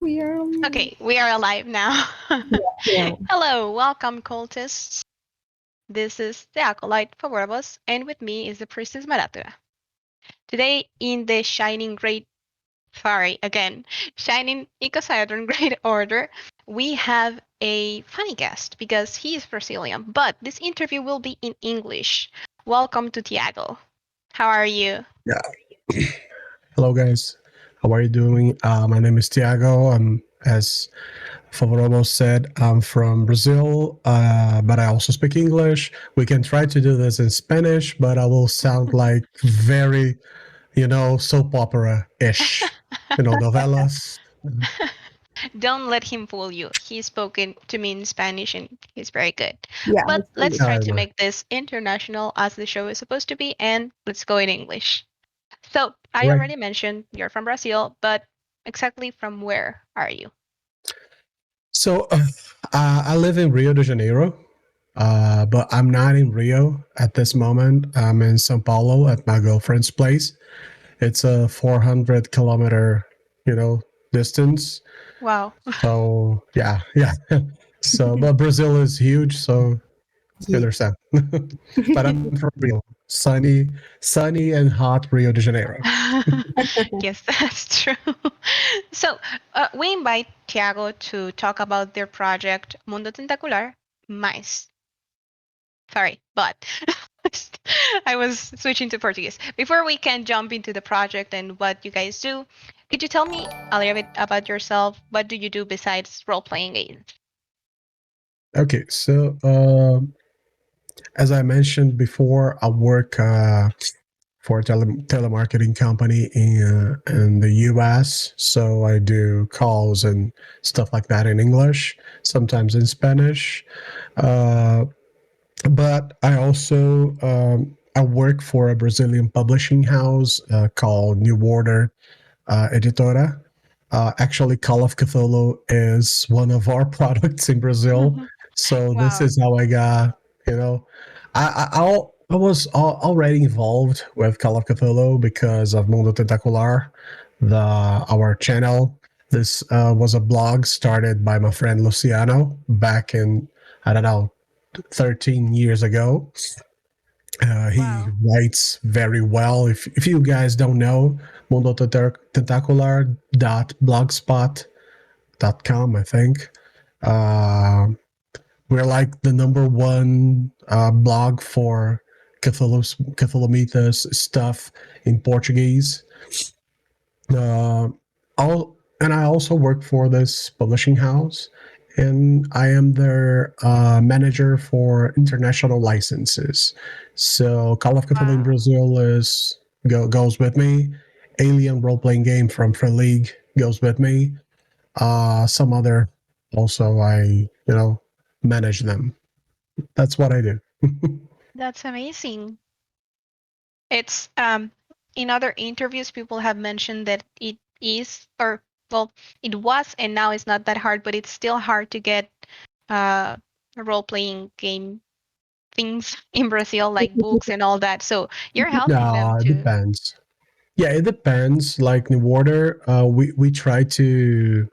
We are. Okay, we are alive now. Yeah. Hello, welcome, cultists. This is the Acolyte Favorabos, and with me is the Priestess Maratura. Today, in the Shining Icosahedron Great Order, we have a funny guest because he is Brazilian, but this interview will be in English. Welcome to Tiago. How are you? Yeah. Hello, guys. How are you doing? My name is Tiago. As Favorable said, I'm from Brazil, but I also speak English. We can try to do this in Spanish, but I will sound like very, soap opera ish. Novelas. Don't let him fool you. He's spoken to me in Spanish and he's very good. Yeah. But let's try I to know. make this international as the show is supposed to be, and let's go in English. So, I Right. already mentioned you're from Brazil, but exactly from where are you? So I live in Rio de Janeiro, but I'm not in Rio at this moment. I'm in Sao Paulo at my girlfriend's place. It's a 400 kilometer, distance. Wow. So yeah. So, but Brazil is huge, so you Yeah. understand. But I'm from Rio, sunny and hot Rio de Janeiro. Yes, that's true. So, we invite Tiago to talk about their project Mundo Tentacular, Mais. Sorry, but I was switching to Portuguese. Before we can jump into the project and what you guys do, could you tell me a little bit about yourself? What do you do besides role playing games? Okay, so as I mentioned before, I work for a telemarketing company in the US. So I do calls and stuff like that in English, sometimes in Spanish. Uh, but I also I work for a Brazilian publishing house called New Order Editora. Actually, Call of Cthulhu is one of our products in Brazil. So this Wow. is how I got, you know, I was already involved with Call of Cthulhu because of Mundo Tentacular, our channel. This was a blog started by my friend Luciano back in, I don't know, 13 years ago. He Wow. writes very well. If you guys don't know, mundotentacular.blogspot.com, I think. Uh, we're like the number one blog for Cthulhu Mythos stuff in Portuguese. Uh, and I also work for this publishing house, and I am their manager for international licenses. So Call of Cthulhu in Wow. Brazil goes with me. Alien role playing game from Free League goes with me. Some other also I manage them. That's what I do. That's amazing. It's in other interviews people have mentioned that it is or well it was and now it's not that hard, but it's still hard to get uh role playing game things in Brazil like books and all that. So you're helping them It to. depends. Yeah, it depends. Like New Order, we try to.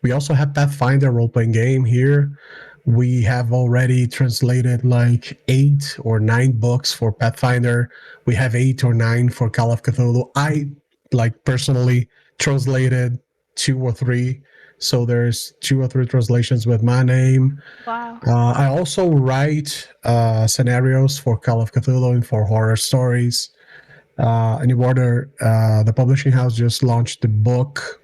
We also have Pathfinder role playing game here. We have already translated like 8 or 9 books for Pathfinder. We have 8 or 9 for Call of Cthulhu. I like personally translated 2 or 3. So there's 2 or 3 translations with my name. Wow. I also write scenarios for Call of Cthulhu and for horror stories. New Order, the publishing house just launched the book.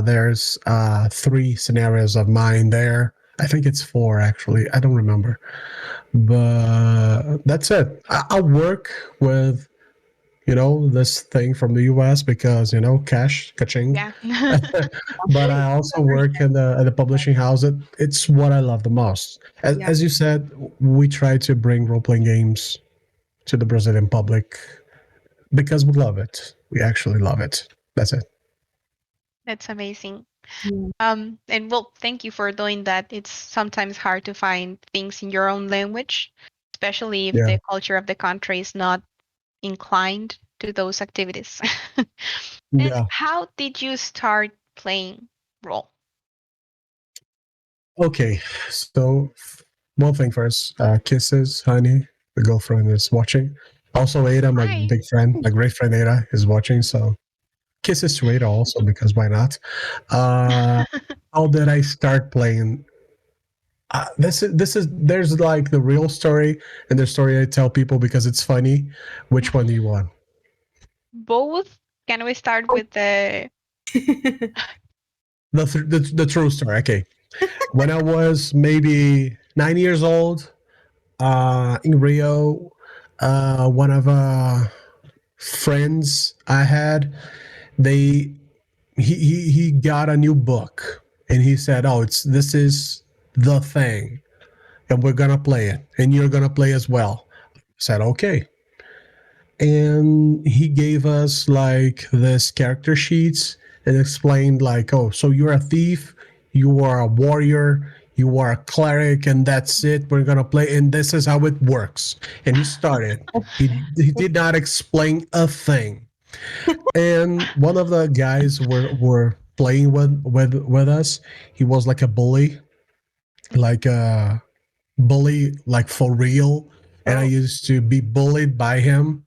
There's 3 scenarios of mine there. I think it's 4 actually. I don't remember, but that's it. I work with this thing from the US because cash, kaching. Yeah. But I also work in the publishing house. It's what I love the most. As, Yeah. as you said, we try to bring role playing games to the Brazilian public because we love it. We actually love it. That's it. That's amazing. Yeah. And well, thank you for doing that. It's sometimes hard to find things in your own language, especially if Yeah. the culture of the country is not inclined to those activities. And Yeah. how did you start playing role? Okay, so one thing first, kisses, honey. The girlfriend is watching. Also, Ada, my Hi. big friend, my great friend Ada, is watching. So kisses to Ada also because why not? Uh, how did I start playing? This is there's like the real story and the story I tell people because it's funny. Which one do you want? Both. Can we start with the The true story. Okay, when I was maybe 9 years old, in Rio, one of friends I had, they he got a new book and he said, "Oh, it's this is the thing, and we're gonna play it, and you're gonna play as well." I said, "Okay." And he gave us like this character sheets and explained like, oh, so you're a thief, you are a warrior, you are a cleric, and that's it, we're gonna play, and this is how it works. And he started, he did not explain a thing. And one of the guys were playing with us, he was like a bully, like a bully like for real, and I Oh, used to be bullied by him,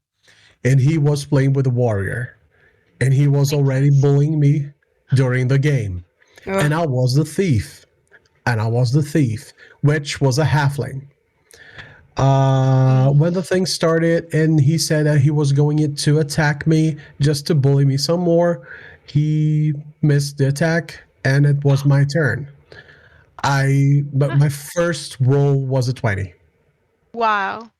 and he was playing with a warrior, and he was makes already sense. bullying me during the game, and I was the thief, which was a halfling. Mm. When the thing started, and he said that he was going to attack me just to bully me some more, he missed the attack, and it was my turn. But my first roll was a 20, Wow.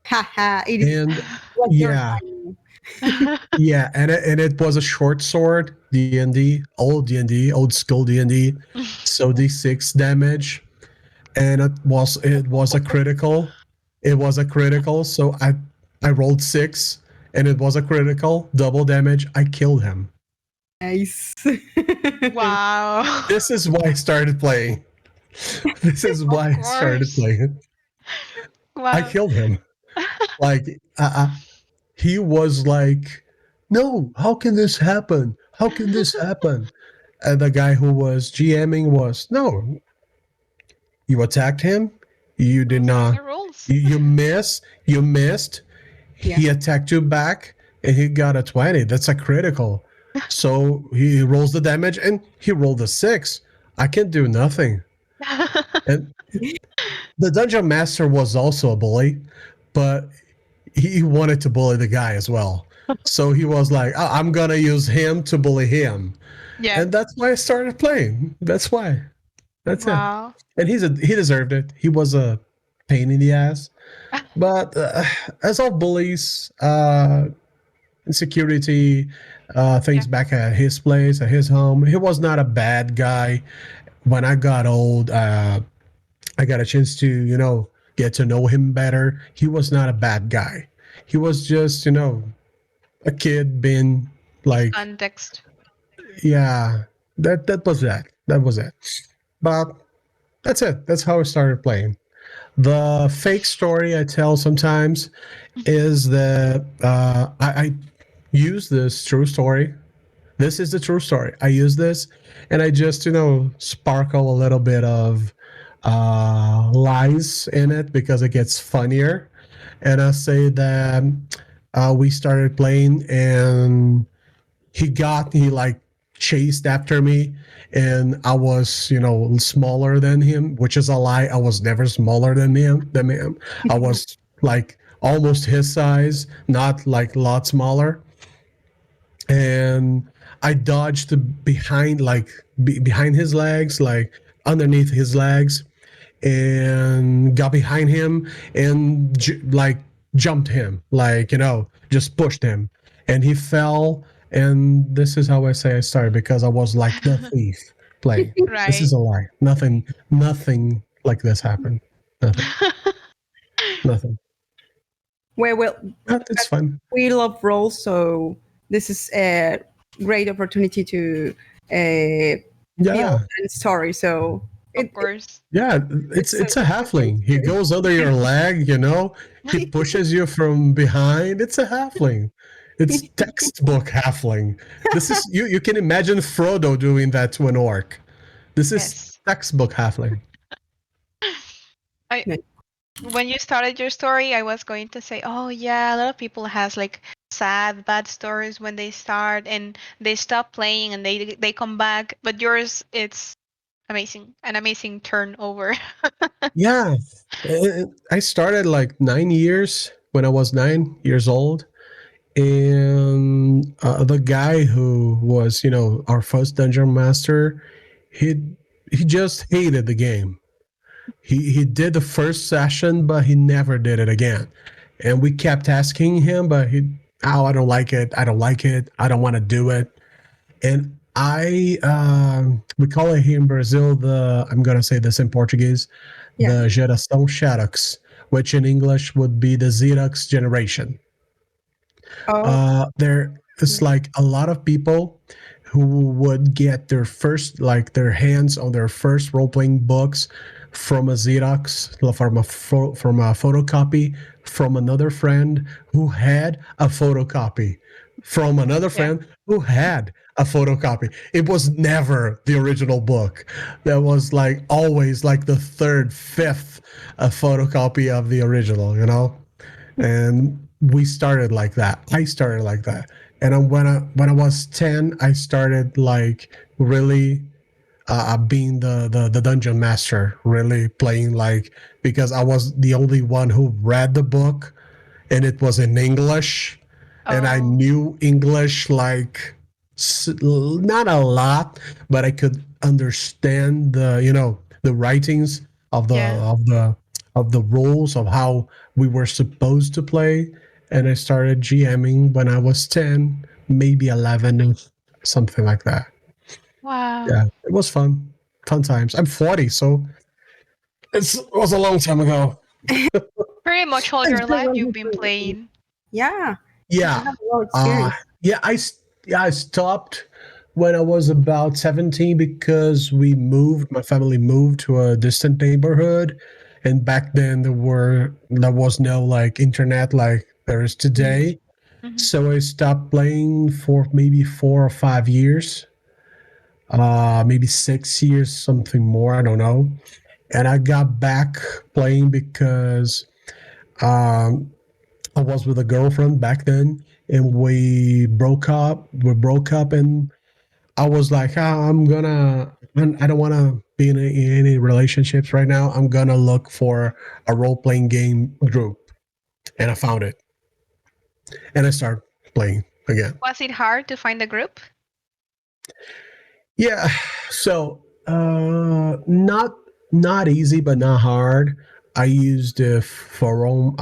Haha, it and was your yeah, time. yeah, and it was a short sword, D&D, old school D&D. So D6 damage, and it was a critical. It was a critical, so I rolled 6, and it was a critical, double damage. I killed him. Nice. Wow. This is why I started playing. This is Of why I started course. playing. I Wow. killed him. Like he was like, "No, how can this happen? How can this happen?" And the guy who was GMing was, "No, you attacked him. You did Those are not. the rules. You missed. Yeah. He attacked you back, and he got a 20. That's a critical. So he rolls the damage, and he rolled a 6. I can do nothing." And the dungeon master was also a bully, but he wanted to bully the guy as well. So he was like, I'm gonna use him to bully him, Yeah. and that's why I started playing. That's why. That's it. Wow. And he deserved it. He was a pain in the ass. But as all bullies, insecurity, Yeah. things back at his place, at his home, he was not a bad guy. When I got old, I got a chance to, get to know him better. He was not a bad guy. He was just, a kid being It's like, context. yeah, that was that. That was it. But that's it. That's how I started playing. The fake story I tell sometimes is that I use this true story. This is the true story. I use this, and I just sparkle a little bit of lies in it because it gets funnier. And I say that we started playing, and he like chased after me, and I was smaller than him, which is a lie. I was never smaller than him. I was like almost his size, not like a lot smaller. And I dodged behind, like behind his legs, like underneath his legs, and got behind him and like jumped him, like just pushed him, and he fell. And this is how I say I started, because I was like the thief playing. This is Right. a lie. Nothing like this happened. Nothing. Nothing. Well, It's fun. we love roles, so this is a great opportunity to build Yeah. a story. So Of course. Yeah, it's it's a it's a halfling. He great goes under your leg, he pushes you from behind. It's a halfling. It's textbook halfling. This is you can imagine Frodo doing that to an orc. This is Yes. textbook halfling. When you started your story, I was going to say, oh yeah, a lot of people has like sad, bad stories when they start and they stop playing and they come back. But yours, it's amazing, an amazing turnover. Yeah. I started like 9 years when I was 9 years old. And the guy who was, our first dungeon master, he he just hated the game. He did the first session, but he never did it again. And we kept asking him, but I don't like it. I don't like it. I don't want to do it. And we call it here in Brazil I'm gonna say this in Portuguese, Yeah. the geração Xerox, which in English would be the Xerox generation. Oh, There is yeah. like a lot of people who would get their hands on their first role playing books from a Xerox, from a photocopy from another friend who had a photocopy from another Yeah. friend who had a photocopy. It was never the original book. That was like always like the third, fifth a photocopy of the original. And we started like that. I started like that. And when I was 10, I started like really being the dungeon master, really playing like, because I was the only one who read the book and it was in English, and I Oh, knew English like not a lot, but I could understand the writings of the yeah. rules of how we were supposed to play. And I started GMing when I was 10, maybe 11, something like that. Wow. Yeah, it was fun times. I'm 40, so it was a long time ago. Pretty much all It's your very life well you've been written. playing. Yeah. Yeah. You have a lot of Uh experience. yeah, I stopped when I was about 17 because my family moved to a distant neighborhood, and back then there was no like internet like there is today. Hmm. So I stopped playing for maybe 4 or 5 years, maybe 6 years, something more, I don't know. And I got back playing because um I was with a girlfriend back then, and we broke up. We broke up, and I was like, I don't want to be in any relationships right now. I'm gonna look for a role playing game group, and I found it, and I started playing again. Was it hard to find a group? Yeah, so not easy, but not hard. I used a forum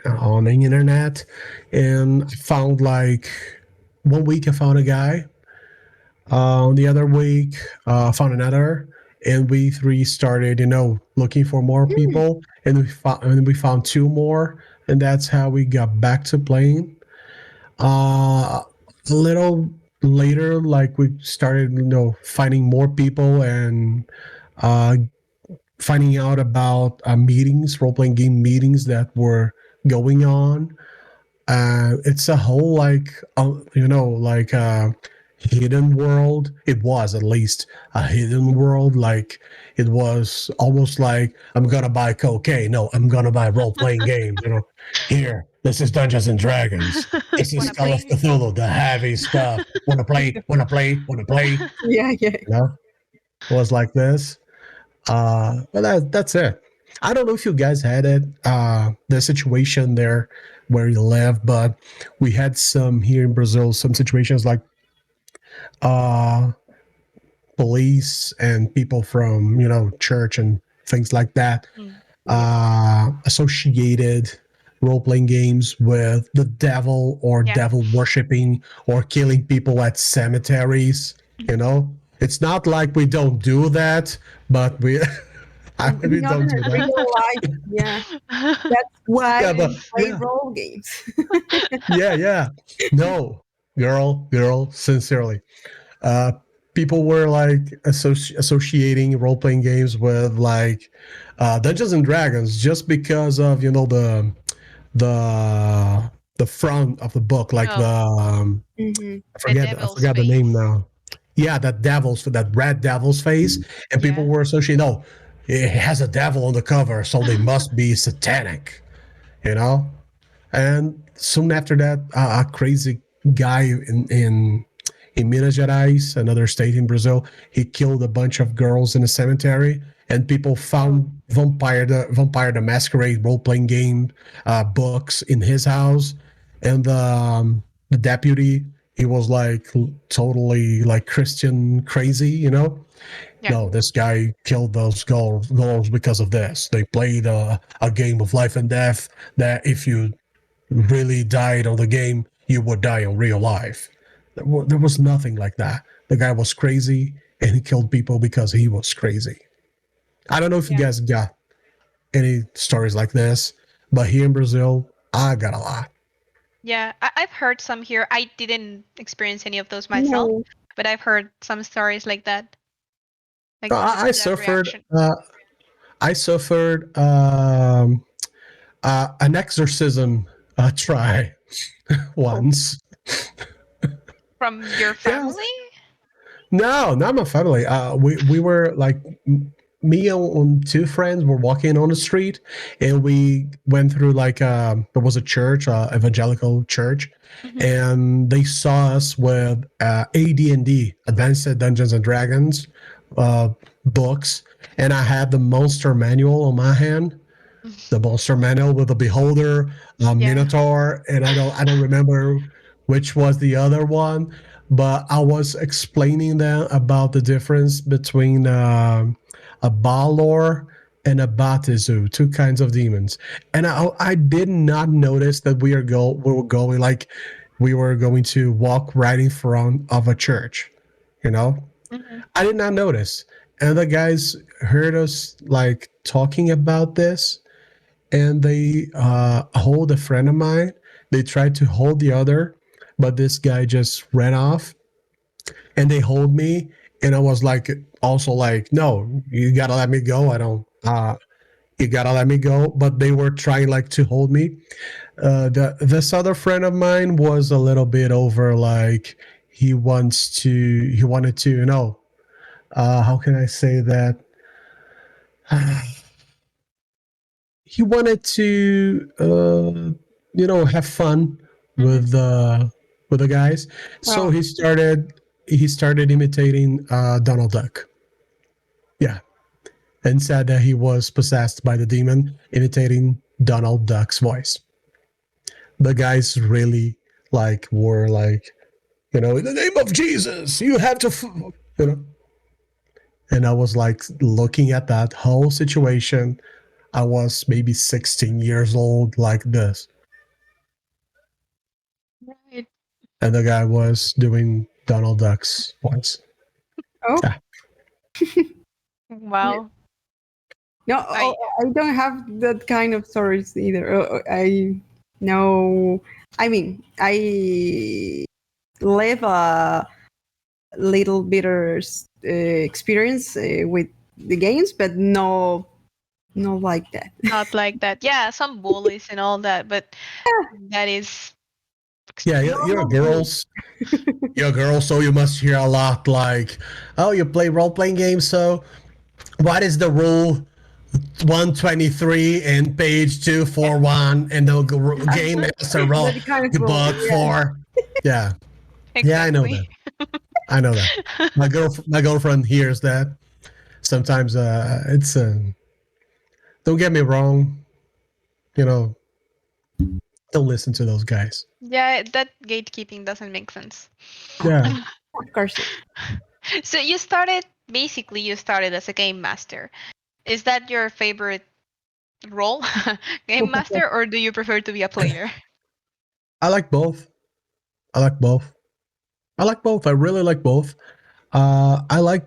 on the internet, and I found like one week I found a guy. The other week, found another, and we three started, looking for more Mm. people, and we found two more, and that's how we got back to playing. A little later, like we started, finding more people and uh, finding out about meetings, role playing game meetings that were going on. It's a whole hidden world. It was at least a hidden world. Like it was almost like I'm gonna buy cocaine. No, I'm gonna buy role playing games. Here, this is Dungeons and Dragons. This is Wanna Call of play? Cthulhu, the heavy stuff. Wanna play? Wanna play? Wanna play? Yeah, yeah. It was like this. But that's it. I don't know if you guys had it, the situation there where you live, but we had some here in Brazil, some situations like uh, police and people from, church and things like that, Mm. Yeah. associated role playing games with the devil or Yeah. devil worshipping or killing people at cemeteries. It's not like we don't do that, but we Not don't in do a that. real life. Yeah. That's why Yeah, but we play yeah, role games. yeah. No, girl, sincerely. Uh, People were like associating role playing games with like Dungeons and Dragons just because of the the front of the book, like Oh. the Mhm. I devil's forgot the name face. now. Yeah, that red devil's face, and people Yeah. were associating. No, it has a devil on the cover, so they must be satanic, you know. And soon after that, a crazy guy in Minas Gerais, another state in Brazil, he killed a bunch of girls in a cemetery, and people found Vampire the Masquerade role playing game books in his house, and the deputy, he was like totally like Christian crazy, you know. Yeah. No, this guy killed those girls because of this. They played a game of life and death that if you really died on the game, you would die in real life. There was nothing like that. The guy was crazy and he killed people because he was crazy. I don't know if you Yeah. guys got any stories like this, but here in Brazil, I got a lot. Yeah, I've heard some here. I didn't experience any of those myself, No. but I've heard some stories like that, like I that suffered. reaction. I suffered an exorcism try once. From your Yeah, family? no, not my family. We were like me and two friends were walking on the street, and we went through like there was a church, evangelical church, Mhm. and they saw us with AD&D, Advanced Dungeons and Dragons, books, and I had the Monster Manual on my hand, the Monster Manual with a beholder, a Yeah. minotaur, and I don't remember which was the other one, but I was explaining them about the difference between a Balor and a Batizu, two kinds of demons, and I did not notice that we were going like we were going to walk right in front of a church, you know. Mhm. I did not notice, and the guys heard us like talking about this, and they hold a friend of mine. They tried to hold the other, but this guy just ran off, and they hold me, and I was like, also like, no, you gotta let me go. I don't. You gotta let me go. But they were trying like to hold me. This other friend of mine was a little bit over like he wanted to, you know, how can I say that? He wanted to you know, have fun Mhm. with the guys, so Oh. he started imitating Donald Duck. Yeah, and said that he was possessed by the demon, imitating Donald Duck's voice. The guys really like were like, you know, in the name of Jesus you have to you know. And I was like looking at that whole situation. I was maybe 16 years old, like this. Right. And the guy was doing Donald Duck's voice. Oh. Yeah. Wow. No, I I don't have that kind of stories either. I know. I mean, I live a little bitter experience with the games, but no like that. not like that. Yeah, some bullies and all that, but that is Yeah, extreme. you're Normal bullying. girls. You're girls, so you must hear a lot like, oh, you play role playing games, so what is the rule 123 and page 241 and the game master role That kind of role. book for? Yeah. Yeah, I know Exactly. that. I know that. My girlfriend hears that. Sometimes it's don't get me wrong, you know, don't listen to those guys. Yeah, that gatekeeping doesn't make sense. Yeah. Of course. So you started as a game master. Is that your favorite role? Game master, or do you prefer to be a player? I like both. I like both. I like both. I really like both. I like,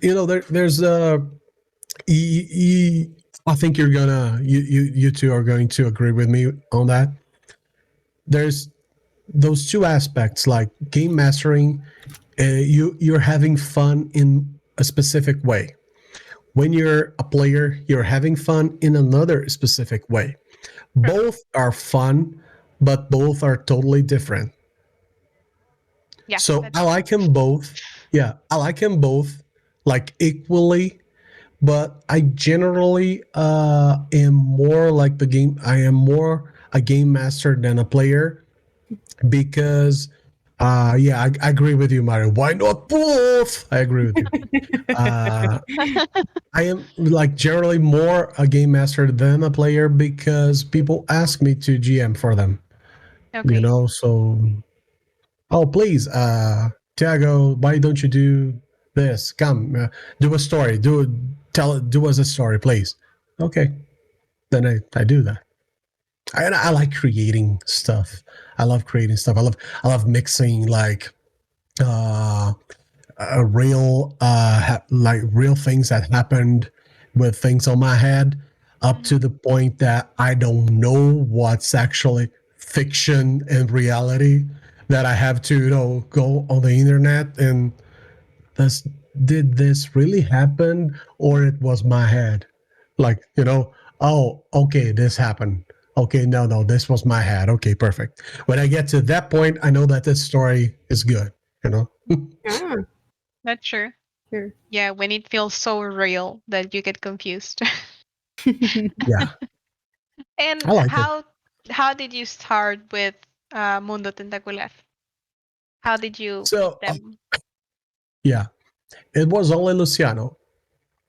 you know, there's I think you two are going to agree with me on that. There's those two aspects, like game mastering. You're having fun in a specific way. When you're a player, you're having fun in another specific way. True. Both are fun, but both are totally different. Yeah, So that's I true. like them both. Yeah, I like them both like equally, but I generally am more like the game. I am more a game master than a player because yeah, I agree with you, Mario. Why not both? I agree with you. Uh, I am like generally more a game master than a player because people ask me to GM for them. You Okay. know, so oh please, Tiago, why don't you do this? Come, do a story. Do us a story, please. Okay, then I do that. I like creating stuff. I love creating stuff. I love mixing like uh a real like real things that happened with things on my head up Mhm. to the point that I don't know what's actually fiction and reality, that I have to go on the internet and this did this really happen or it was my head, like oh okay, this happened, okay, no, this was my head, okay, perfect. When I get to that point, I know that this story is good you know Ah, That's true. sure. Yeah, when it feels so real that you get confused. Yeah, I And like it. how did you start with Mundo Tentacular? How did you meet So them? yeah, it was only Luciano.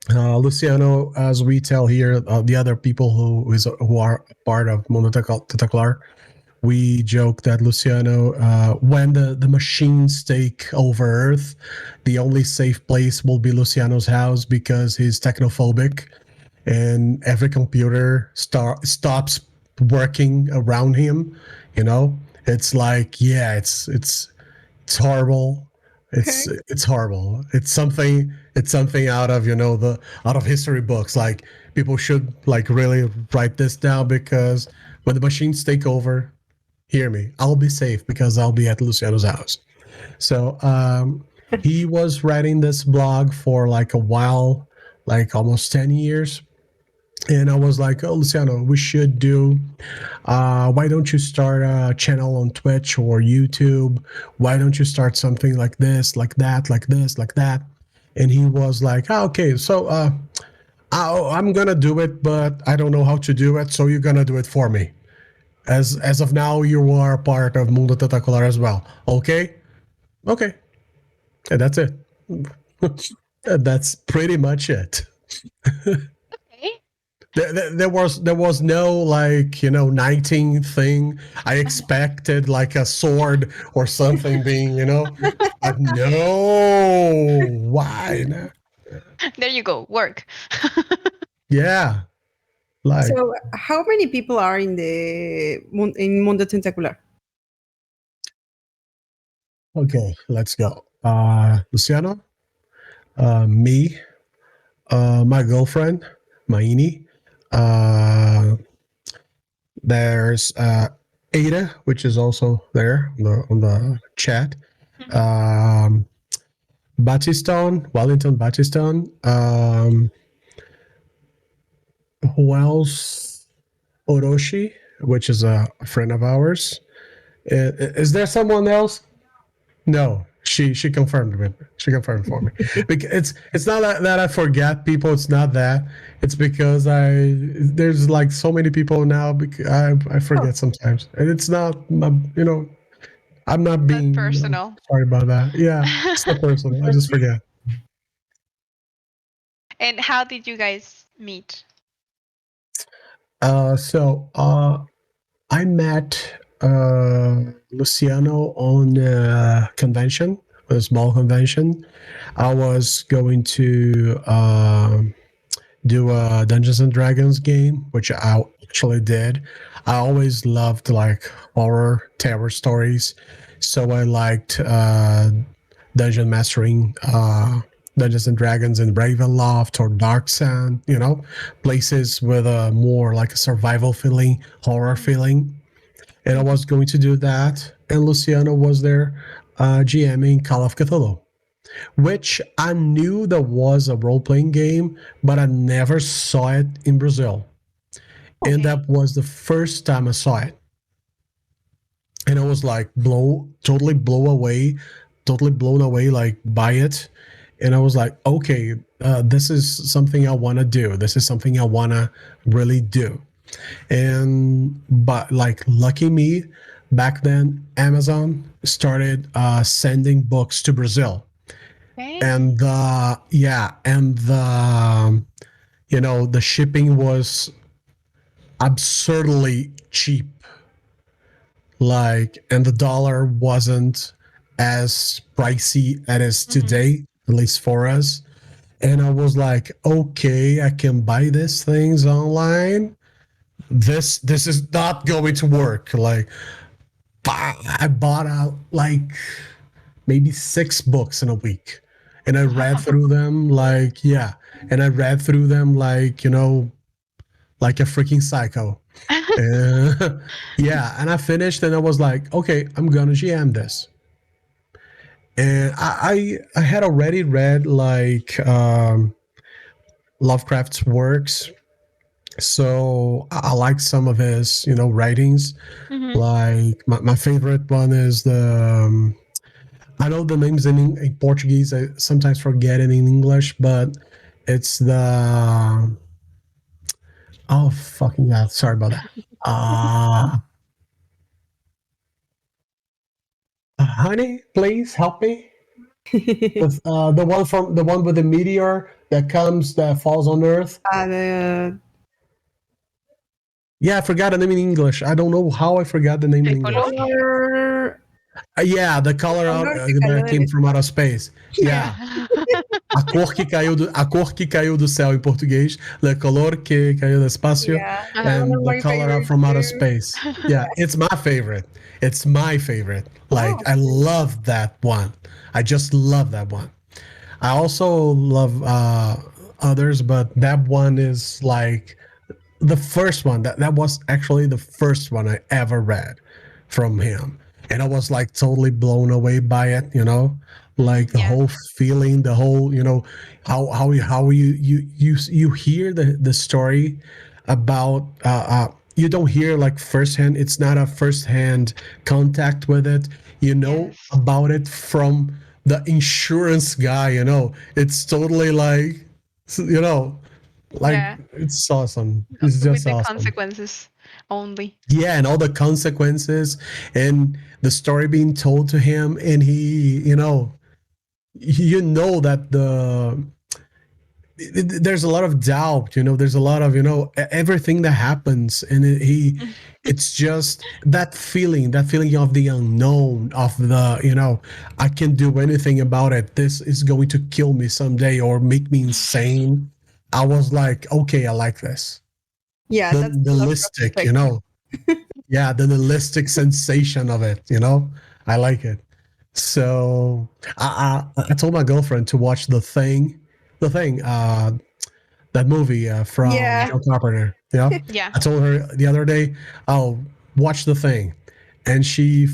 Luciano, as we tell here, the other people who are part of Mundo Tentacular, we joke that Luciano, when the machines take over Earth, the only safe place will be Luciano's house because he's technophobic, and every computer stops working around him. You know, it's like yeah, it's horrible. Okay. It's horrible. It's something out of the out of history books. Like people should like really write this down because when the machines take over, hear me, I'll be safe because I'll be at Luciano's house. So he was writing this blog for like a while, like almost 10 years. And I was like, oh, Luciano, we should do why don't you start a channel on Twitch or YouTube? Why don't you start something like this, like that, like this, like that? And he was like, oh, okay, so I'm gonna do it, but I don't know how to do it, so you're gonna do it for me. As of now, you are part of Mundo Tentacular as well. Okay, okay, and that's it. That's pretty much it. Okay. There was no like knighting thing. I expected like a sword or something being but no, why not? There you go. Work. Yeah, like So, how many people are in Mundo Tentacular? okay, let's go. Luciano, me, my girlfriend, Maini. Uh, there's Ada, which is also there on the chat. Mhm. Um, Batistone, Wellington Batistone. Who else? Orochi, which is a friend of ours. Is there someone else? No, she confirmed with me. She confirmed for me. Because it's not that I forget people. It's not that. It's because there's like so many people now. Because I Oh, forget sometimes, and it's not I'm not Not being personal. sorry about that. Yeah, it's not personal. I just forget. And how did you guys meet? So I met Luciano on a convention, a small convention. I was going to do a Dungeons and Dragons game, which I actually did. I always loved like horror, terror stories, so I liked dungeon mastering. Dungeons and Dragons in Ravenloft or Dark Sun, places with a more like a survival feeling, horror Mhm. feeling, and I was going to do that. And Luciano was there GMing Call of Cthulhu, which I knew that was a role playing game, but I never saw it in Brazil. And Okay. that was the first time I saw it. and I was like totally blown away like by it. And I was like, okay, this is something I want to do. This is something I want to really do. And but like lucky me, back then Amazon started sending books to Brazil, Okay. and the shipping was absurdly cheap, like, and the dollar wasn't as pricey as it is Hmm. today, at least for us. And I was like, okay, I can buy these things online. This is not going to work. Like, I bought out like maybe 6 books in a week, and I read through them like, yeah, and I read through them like, like a freaking psycho. Yeah, and I finished, and I was like, okay, I'm gonna GM this. And I had already read like Lovecraft's works, so I like some of his writings. Hmm. Like my favorite one is the I know the names in Portuguese. I sometimes forget it in English, but it's the oh fucking yeah. Sorry about that. Uh honey, please help me with the one with the meteor that falls on Earth. The Yeah, I forgot the name in English. I don't know how I forgot the name in El English. color. color, Yeah, the color out color que cayó that del came from outer space. Yeah, Yeah. a cor que caiu do céu em português, le color que caiu do espacio, Yeah, Uh-huh. one and of the my color out favorites from outer too. space. Yeah, it's my favorite. It's my favorite. Like Oh, I love that one. I just love that one. I also love others, but that one is like the first one. That was actually the first one I ever read from him, and I was like totally blown away by it. Like the Yeah. whole feeling, the whole how you hear the story about you don't hear like firsthand. It's not a firsthand contact with it. You know Yes. about it from the insurance guy. It's totally like you know like Yeah. it's awesome. It's With just the awesome. consequences only. Yeah, and all the consequences and the story being told to him, and that there's a lot of doubt. There's a lot of everything that happens, and it's just that feeling of the unknown, of the I can't do anything about it. This is going to kill me someday or make me insane. I was like, okay, I like this. yeah, The that's the Lovecraft listic, effect. yeah, the holistic sensation of it. I like it. So I told my girlfriend to watch the thing, that movie from Yeah, Yeah. Joe Carpenter. Yeah. I told her the other day, "Oh, watch the thing," and she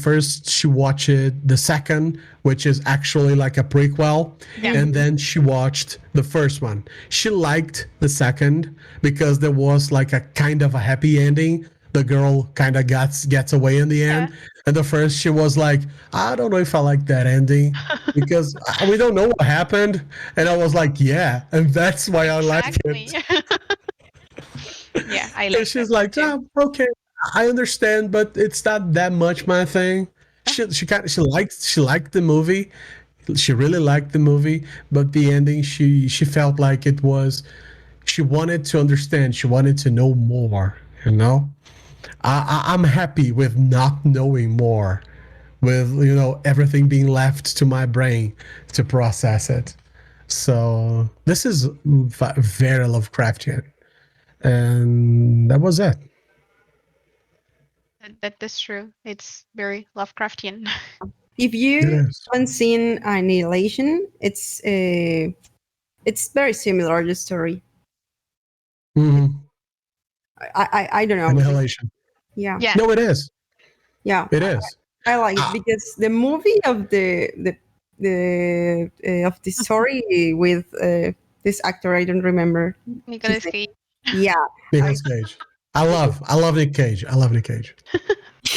watched the second, which is actually like a prequel, Yeah. and then she watched the first one. She liked the second because there was like a kind of a happy ending. The girl kind of gets away in the Yeah. end, and the first she was like, "I don't know if I like that ending." Because we don't know what happened, and I was like, yeah, and that's why I like Exactly. it. Yeah, I And like that she's like, too. okay, I understand, but it's not that much my thing. She liked the movie. She really liked the movie, but the ending, she felt like it was. She wanted to understand. She wanted to know more. I'm happy with not knowing more, with everything being left to my brain to process it. So this is very Lovecraftian, and that was it. That's true. It's very Lovecraftian. if It you is. haven't seen Annihilation, it's very similar the story. Mm-hmm. I don't know. Annihilation. Yeah, Yeah. No, it is. yeah, It is. I like it Ah, because the movie of the of the story with this actor, I don't remember his Nicolas name. Cage. Yeah, I Nicolas Cage. I love Nick Cage. I love Nick Cage.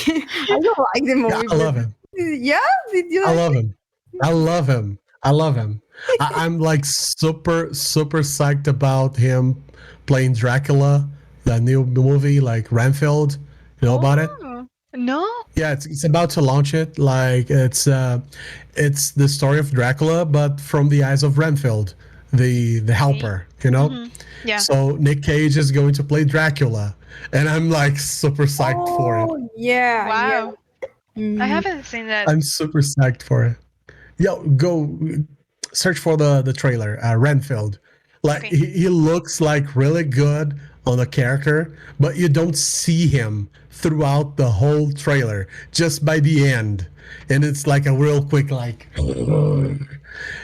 I don't like the Yeah, movie. I love him. Yeah, did you I like love it? him. I love him. I love him. I'm like super psyched about him playing Dracula, the new movie, like Renfield. You know about it? Oh, no? Yeah, it's about to launch it. Like it's the story of Dracula, but from the eyes of Renfield, the Okay. helper. You know. Yeah. So Nick Cage is going to play Dracula, and I'm like super psyched for it. Oh, yeah, yeah. Wow. I Mhm. haven't seen that. I'm super psyched for it. Yo, go search for the trailer. Renfield, like Okay. he looks like really good on the character, but you don't see him throughout the whole trailer. Just by the end, and it's like a real quick like,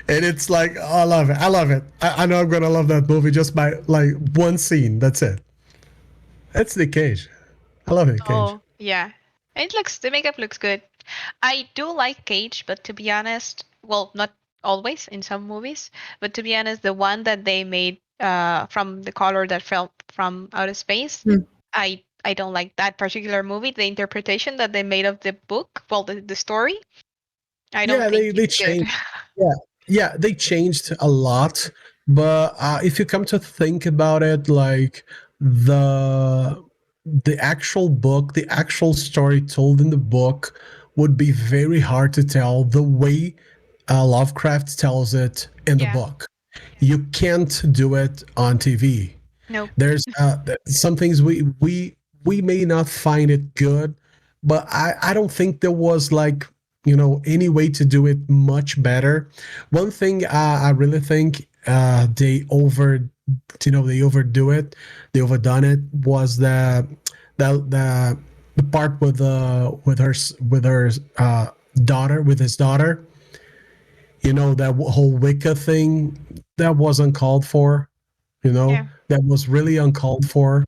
and it's like oh, I love it. I love it. I know I'm gonna love that movie just by like one scene. That's it. That's Nick Cage. I love Nick Cage. Oh, yeah. The makeup looks good. I do like Cage, but to be honest, well, not always in some movies, but to be honest, the one that they made from the color that fell from outer space, Mm. I don't like that particular movie. The interpretation that they made of the book, well, the story, I don't Yeah, think they it's good. changed. Yeah, yeah, they changed a lot. But if you come to think about it, like the the actual book, the actual story told in the book would be very hard to tell the way Lovecraft tells it in the Yeah. book. You can't do it on TV. Nope. There's some things we may not find it good, but I don't think there was like any way to do it much better. One thing I really think they overdo it, they overdone it was the part with her daughter, with his daughter. That whole Wicca thing that was uncalled for. Yeah. That was really uncalled for.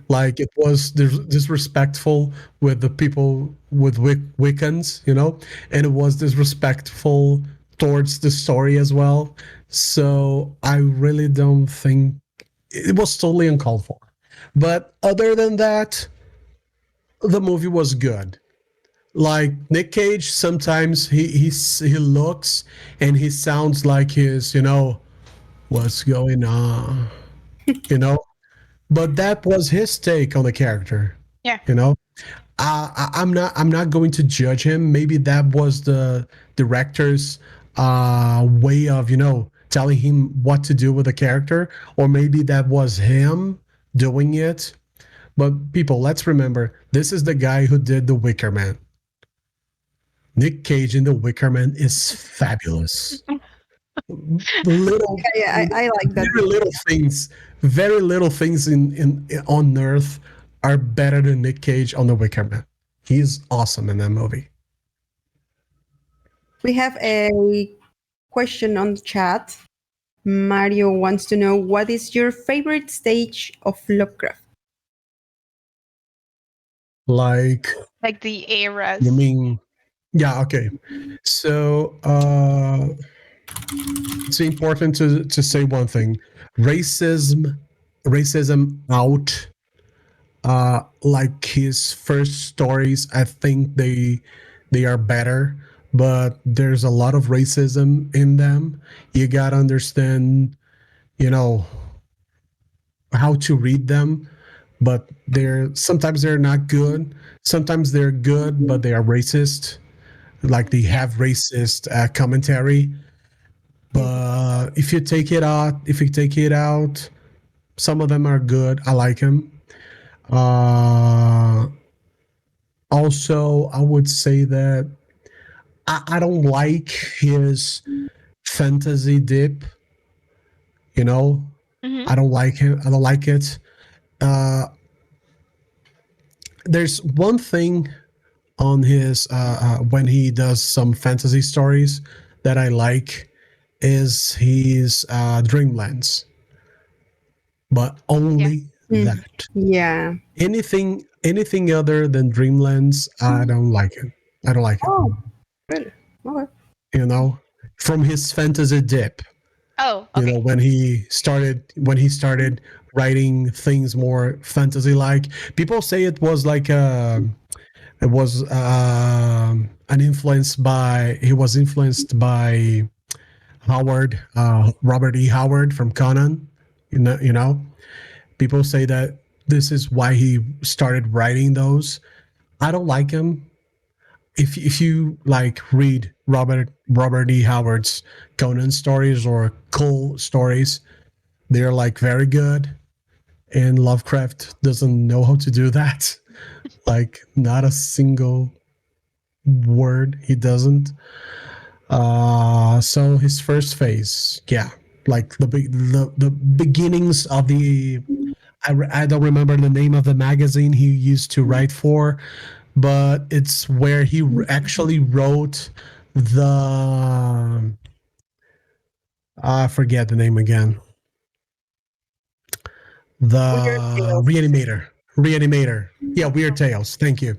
Like it was disrespectful with the people with Wiccans, and it was disrespectful towards the story as well. So I really don't think it was totally uncalled for. But other than that, the movie was good. Like Nick Cage, sometimes he looks and he sounds like what's going on, you know but that was his take on the character. Yeah. You know, I'm not going to judge him. Maybe that was the director's way of telling him what to do with the character, or maybe that was him doing it. But people, let's remember, this is the guy who did The Wicker Man. Nick Cage in The Wicker Man is fabulous. Little, Yeah, I like that. very little things in on Earth are better than Nick Cage on The Wicker Man. He's awesome in that movie. We have a question on the chat. Mario wants to know, what is your favorite stage of Lovecraft? Like, Like the eras. you mean? Yeah. Okay. So it's important to say one thing: racism out. Like his first stories, I think they are better, but there's a lot of racism in them. You gotta understand, you know, how to read them, but they're not good. Sometimes they're good, but they are racist. Like they have racist commentary. But if you take it out, some of them are good. I like them. Uh, Also, I would say that I don't like his fantasy dip. You know, Mm-hmm. I don't like him. I don't like it. Uh, there's one thing on his when he does some fantasy stories that I like is his Dreamlands, but only Mm, that. yeah. Anything other than Dreamlands, I don't like it. I don't like it. Oh, really? Okay. You know, from his fantasy dip. Oh, okay. When he started writing things more fantasy like. People say it was like It was an influence by he was influenced by Howard, Robert E. Howard from Conan. You know, people say that this is why he started writing those. I don't like him. If you like read Robert E. Howard's Conan stories or Cole stories, they're like very good. And Lovecraft doesn't know how to do that. Like not a single word he doesn't. So his first phase, yeah, like the beginnings of the I don't remember the name of the magazine he used to write for, but it's where he actually wrote the I forget the name again. Weird The tales. Reanimator. Yeah, Weird Tales. Thank you.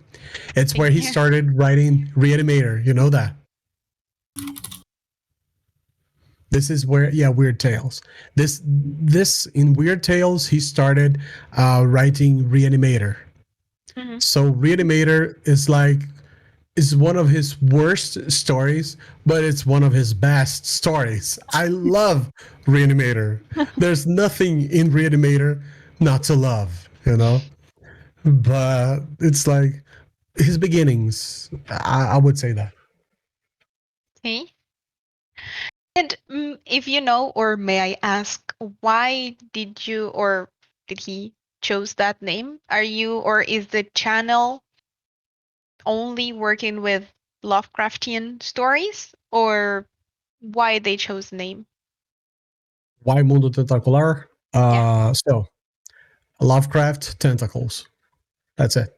It's where Thank he you. started writing Reanimator. You know that. This is where, yeah, Weird Tales. This in Weird Tales he started writing Reanimator. Mhm. So Reanimator is one of his worst stories, but it's one of his best stories. I love Reanimator. There's nothing in Reanimator not to love, you know? But it's like his beginnings. I would say that. See? And if you know, or may I ask, why did you or did he chose that name? Are you or is the channel only working with Lovecraftian stories, or why they chose the name? Why Mundo Tentacular? Yeah. So Lovecraft tentacles. That's it.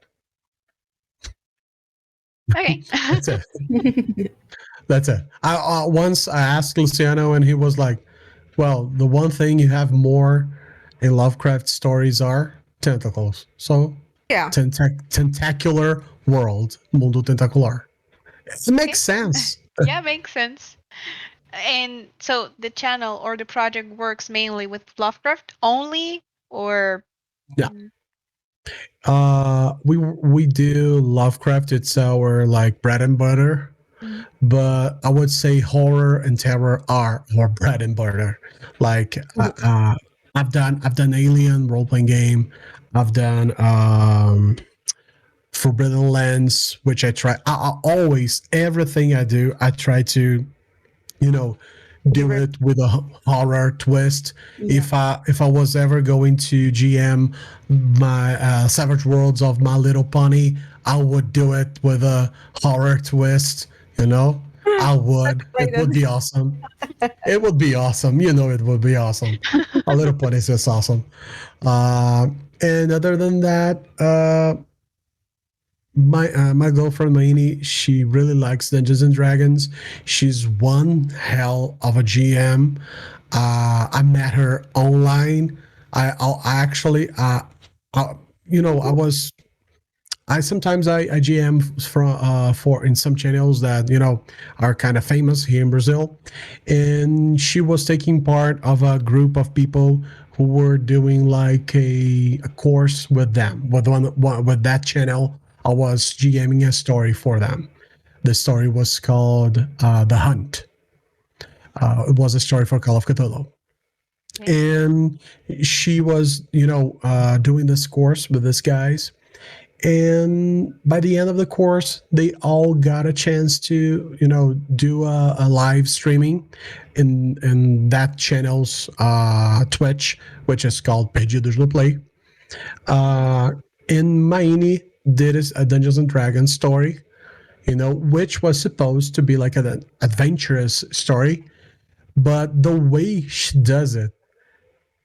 Okay. That's it. That's it. I once I asked Luciano, and he was like, "Well, the one thing you have more in Lovecraft stories are tentacles. So, Yeah. tentacular world, mundo tentacular. It makes Okay. sense. Yeah, makes sense. And so the channel or the project works mainly with Lovecraft only, or Yeah. We do Lovecraft. It's our like bread and butter. Mhm. But I would say horror and terror are our bread and butter. Like I've done Alien role playing game. I've done Forbidden Lands, which I always everything I do I try to you know do Diver- it with a horror twist. yeah. If I was ever going to GM my Savage Worlds of My Little Pony, I would do it with a horror twist. You know, I would. It would Excited. be awesome. It would be awesome. It would be awesome. A Little Pony is just awesome. Uh, and other than that, my girlfriend Maini, she really likes Dungeons and Dragons. She's one hell of a GM. I met her online. I actually I, I was I sometimes I GM from for in some channels that are kind of famous here in Brazil, and she was taking part of a group of people who were doing like a course with them with that channel. I was GMing a story for them. The story was called The Hunt. It was a story for Call of Cthulhu, Okay. and she was doing this course with these guys, and by the end of the course they all got a chance to do a live streaming in that channel's Twitch, which is called Perdidos no Play. uh and Maini did a Dungeons and Dragons story, which was supposed to be like an adventurous story, but the way she does it,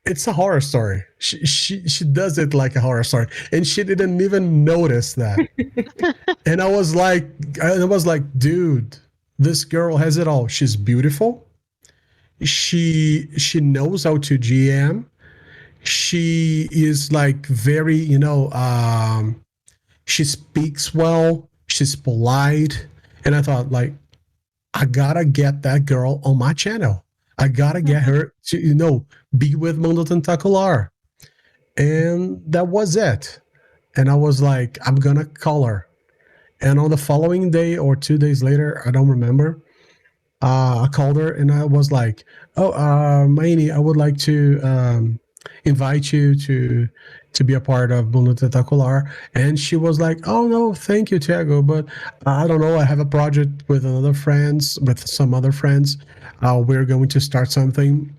it's a horror story. She does it like a horror story, and she didn't even notice that. And I was like, dude, this girl has it all. She's beautiful. She knows how to GM. She is like very, she speaks well. She's polite. And I thought, like, I gotta get that girl on my channel. I gotta get her to, be with Mundo Tentacular. And that was it. And I was like, I'm gonna call her. And on the following day or 2 days later, I don't remember, I called her and I was like, "Oh, Maini, I would like to invite you to be a part of Mundo Tentacular." And she was like, "Oh no, thank you, Tiago, but I don't know. I have a project with some other friends. We're going to start something.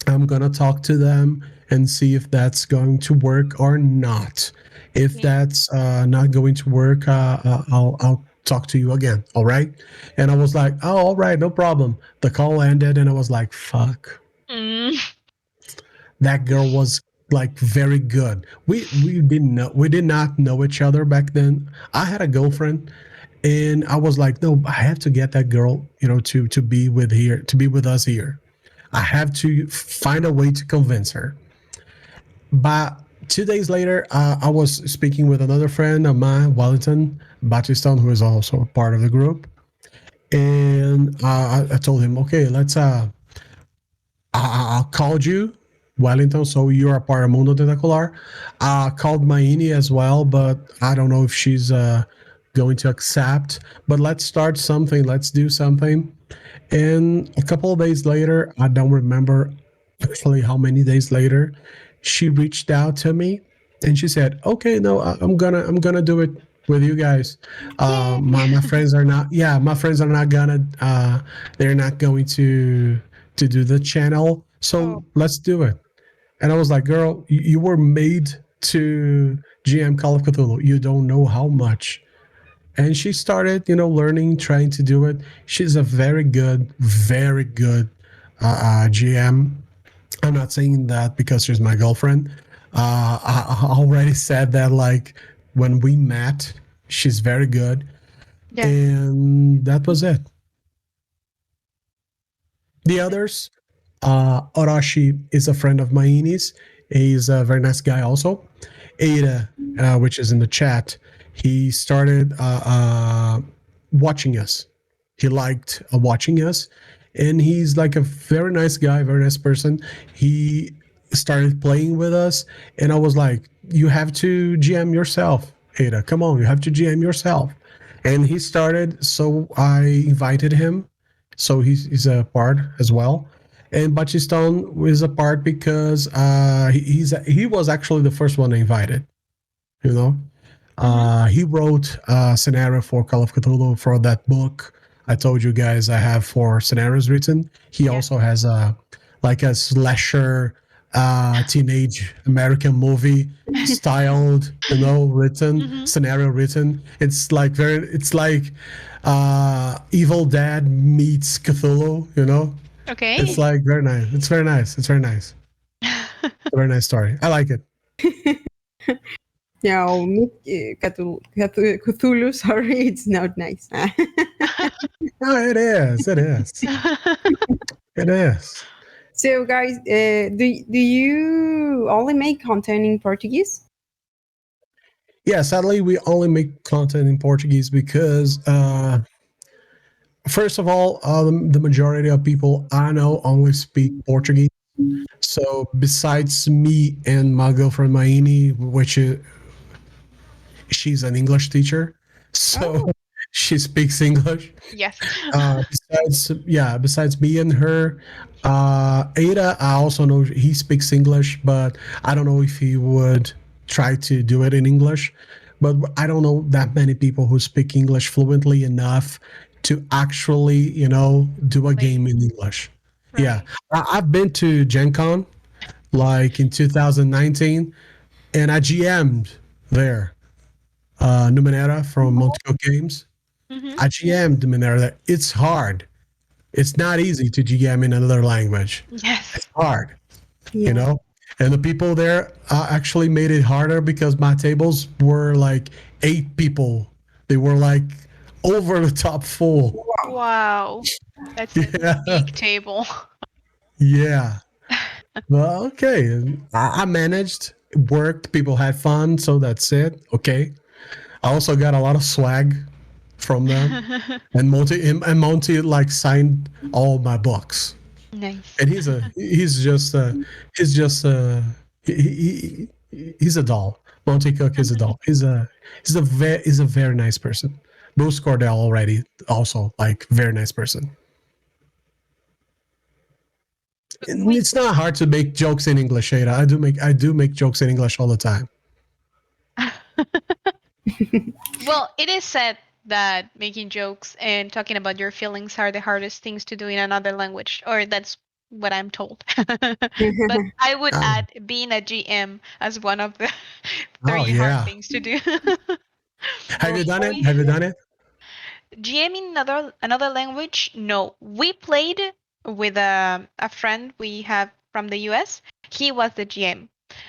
I'm gonna talk to them and see if that's going to work or not. If Okay. that's not going to work, I'll talk to you again. All right." And I was like, "Oh, all right, no problem." The call ended, and I was like, "Fuck." Mm. That girl was like very good. We did not know each other back then. I had a girlfriend, and I was like, "No, I have to get that girl, to be with us here. I have to find a way to convince her." But 2 days later, I was speaking with another friend of mine, Wellington Battiston, who is also a part of the group. And I told him, "Okay, I called you, Wellington, so you're a part of Mundo Tentacular." I called Maini as well, but I don't know if she's going to accept. But let's start something. Let's do something. And a couple of days later, I don't remember actually how many days later, she reached out to me and she said, "Okay, no, I'm gonna do it with you guys. Yay. My friends are not. Yeah, my friends are not gonna. They're not going to do the channel. Oh, So let's do it." And I was like, "Girl, you were made to GM Call of Cthulhu. You don't know how much." And she started, learning, trying to do it. She's a very good GM. I'm not saying that because she's my girlfriend. I already said that, like, when we met, she's very good, yeah. and that was it. The others, Orochi is a friend of Maini's. He's a very nice guy also. Ada, which is in the chat, he started watching us. He liked watching us, and he's like a very nice guy, very nice person. He started playing with us, and I was like, "You have to GM yourself, Ada. Come on, you have to GM yourself." And he started, so I invited him, so he's a part as well. And Bachistone is a part because he was actually the first one I invited. You know, Mm-hmm. he wrote a scenario for Call of Cthulhu for that book I told you guys I have 4 scenarios written. He Yeah. also has a slasher teenage American movie styled, written Mm-hmm. scenario written. It's like Evil Dead meets Cthulhu. It's Okay. like very nice. It's very nice. It's very nice. A very nice story. I like it. No, Cthulhu, sorry, it's not nice. No, it is. It is. It is. So, guys, do you only make content in Portuguese? Yeah, sadly, we only make content in Portuguese because, first of all, the majority of people I know only speak Portuguese. So, besides me and my girlfriend Maini, which she's an English teacher, so Oh, she speaks English. Yes. Besides me and her, Ada, I also know he speaks English, but I don't know if he would try to do it in English. But I don't know that many people who speak English fluently enough to actually, do a Like, game in English. Yeah, right. I've been to Gen Con like in 2019, and I GM'd there. Numenera from Monte Cook Games. Mm-hmm. I GM'd Numenera there. It's hard. It's not easy to GM in another language. Yes. It's hard, you yeah. know. And the people there actually made it harder because my tables were like 8 people. They were like over the top full. Wow. Wow. That's a Yeah, big table. yeah. Well, okay. I managed, it worked. People had fun, so that's it. Okay. I also got a lot of swag from them, and Monty like signed all my books. Nice. And he's just he's a doll. Monty Cook is a doll. He's a very nice person. Bruce Cordell already also like very nice person. It's not hard to make jokes in English, Ada. I do make jokes in English all the time. Well, it is said that making jokes and talking about your feelings are the hardest things to do in another language, or that's what I'm told. But I would add being a GM as one of the Oh three hard yeah. things to do. Have you done it? We- Have you done it? GM in another language? No. We played with a friend we have from the US. He was the GM,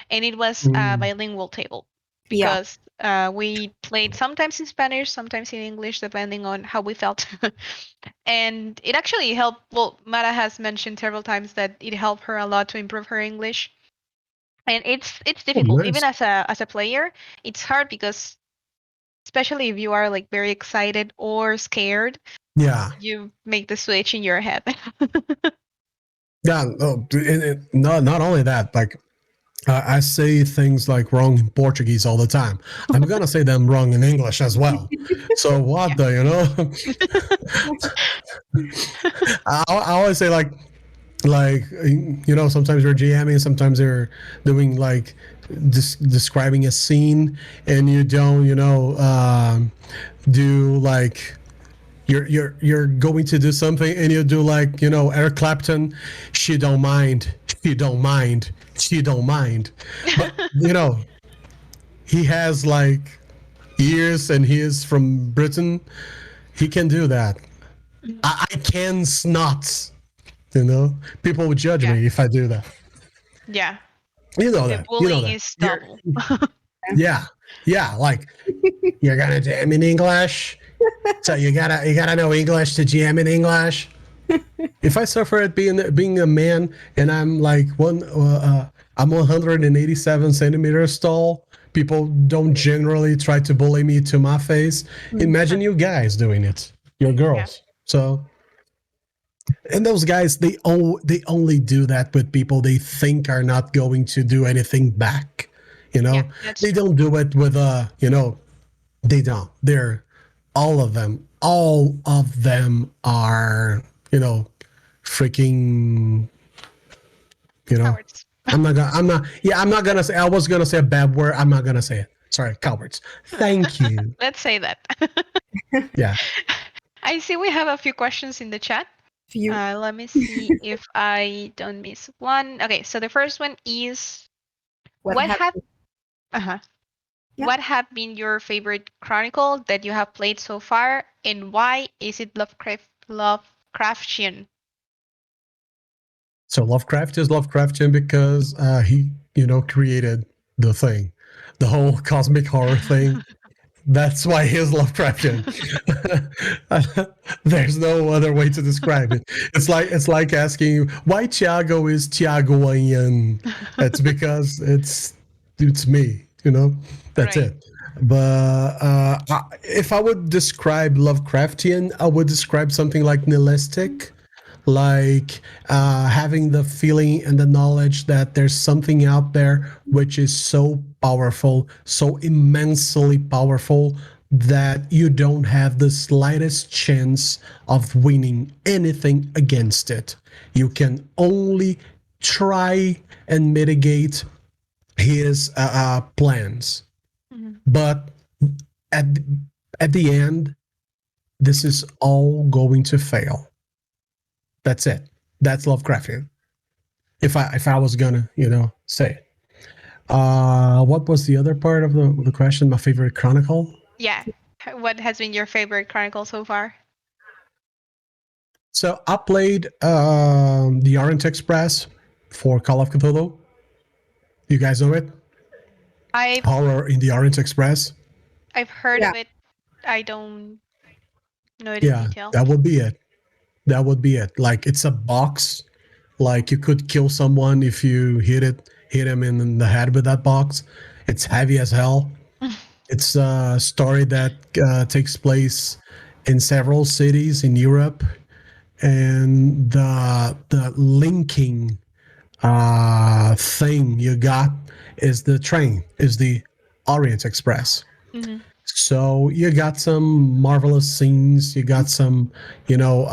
and it was a Mm. bilingual table Yeah. because we played sometimes in Spanish, sometimes in English, depending on how we felt. And it actually helped. Well, Mara has mentioned several times that it helped her a lot to improve her English. And it's Oh, difficult, nice. even as a player. It's hard because especially if you are like very excited or scared, Yeah. you make the switch in your head. Yeah. No, not only that, like I say things like wrong in Portuguese all the time. I'm gonna say them wrong in English as well. So what the, you know? I always say like you know, sometimes you're GMing, sometimes you're doing like describing a scene, and you don't, you know, do like you're going to do something and you do like, you know, Eric Clapton, she don't mind, she don't mind, she don't mind. But you know, he has like years and he is from Britain. He can do that. I can snot. You know, people would judge Yeah. me if I do that. Yeah. You know The that. You know bullying that. is double. Yeah, yeah. Like you're gonna jam in English, so you gotta know English to jam in English. If I suffer at being a man and I'm like I'm 187 centimeters tall, people don't generally try to bully me to my face. Imagine you guys doing it, your girls. So, and those guys, they only do that with people they think are not going to do anything back. You know, Yeah, that's they true. don't do it with you know, they don't. They're all of them. All of them are, you know, freaking, you know. Cowards. I'm not gonna say. I was gonna say a bad word. I'm not gonna say it. Sorry, cowards. Thank you. Let's say that. Yeah. I see we have a few questions in the chat. Few. Let me see if I don't miss one. Okay, so the first one is what have happened? uh-huh. Yeah. What have been your favorite chronicle that you have played so far, and why is it Lovecraftian? So Lovecraft is Lovecraftian because he, you know, created the thing, the whole cosmic horror thing. That's why he's Lovecraftian. There's no other way to describe it. It's like asking why Tiago is Tiagoian. It's because it's me, you know. That's Right. it. But if I would describe Lovecraftian, I would describe something like nihilistic, like having the feeling and the knowledge that there's something out there which is so powerful, so immensely powerful that you don't have the slightest chance of winning anything against it. You can only try and mitigate his plans. Mhm. But at, at the end, this is all going to fail. That's it. That's Lovecraftian. If I was gonna, you know, say it. What was the other part of the question? My favorite chronicle? Yeah. What has been your favorite chronicle so far? So I played the Orient Express for Call of Cthulhu. You guys know it? I've Horror in the Orient Express. heard Yeah. of it. I don't know it in Yeah, detail. that would be it. That would be it. Like it's a box. Like you could kill someone if you hit him in the head with that box. It's heavy as hell. It's a story that takes place in several cities in Europe, and the linking thing you got is the train, is the Orient Express. Mhm. So you got some marvelous scenes. You got some, you know,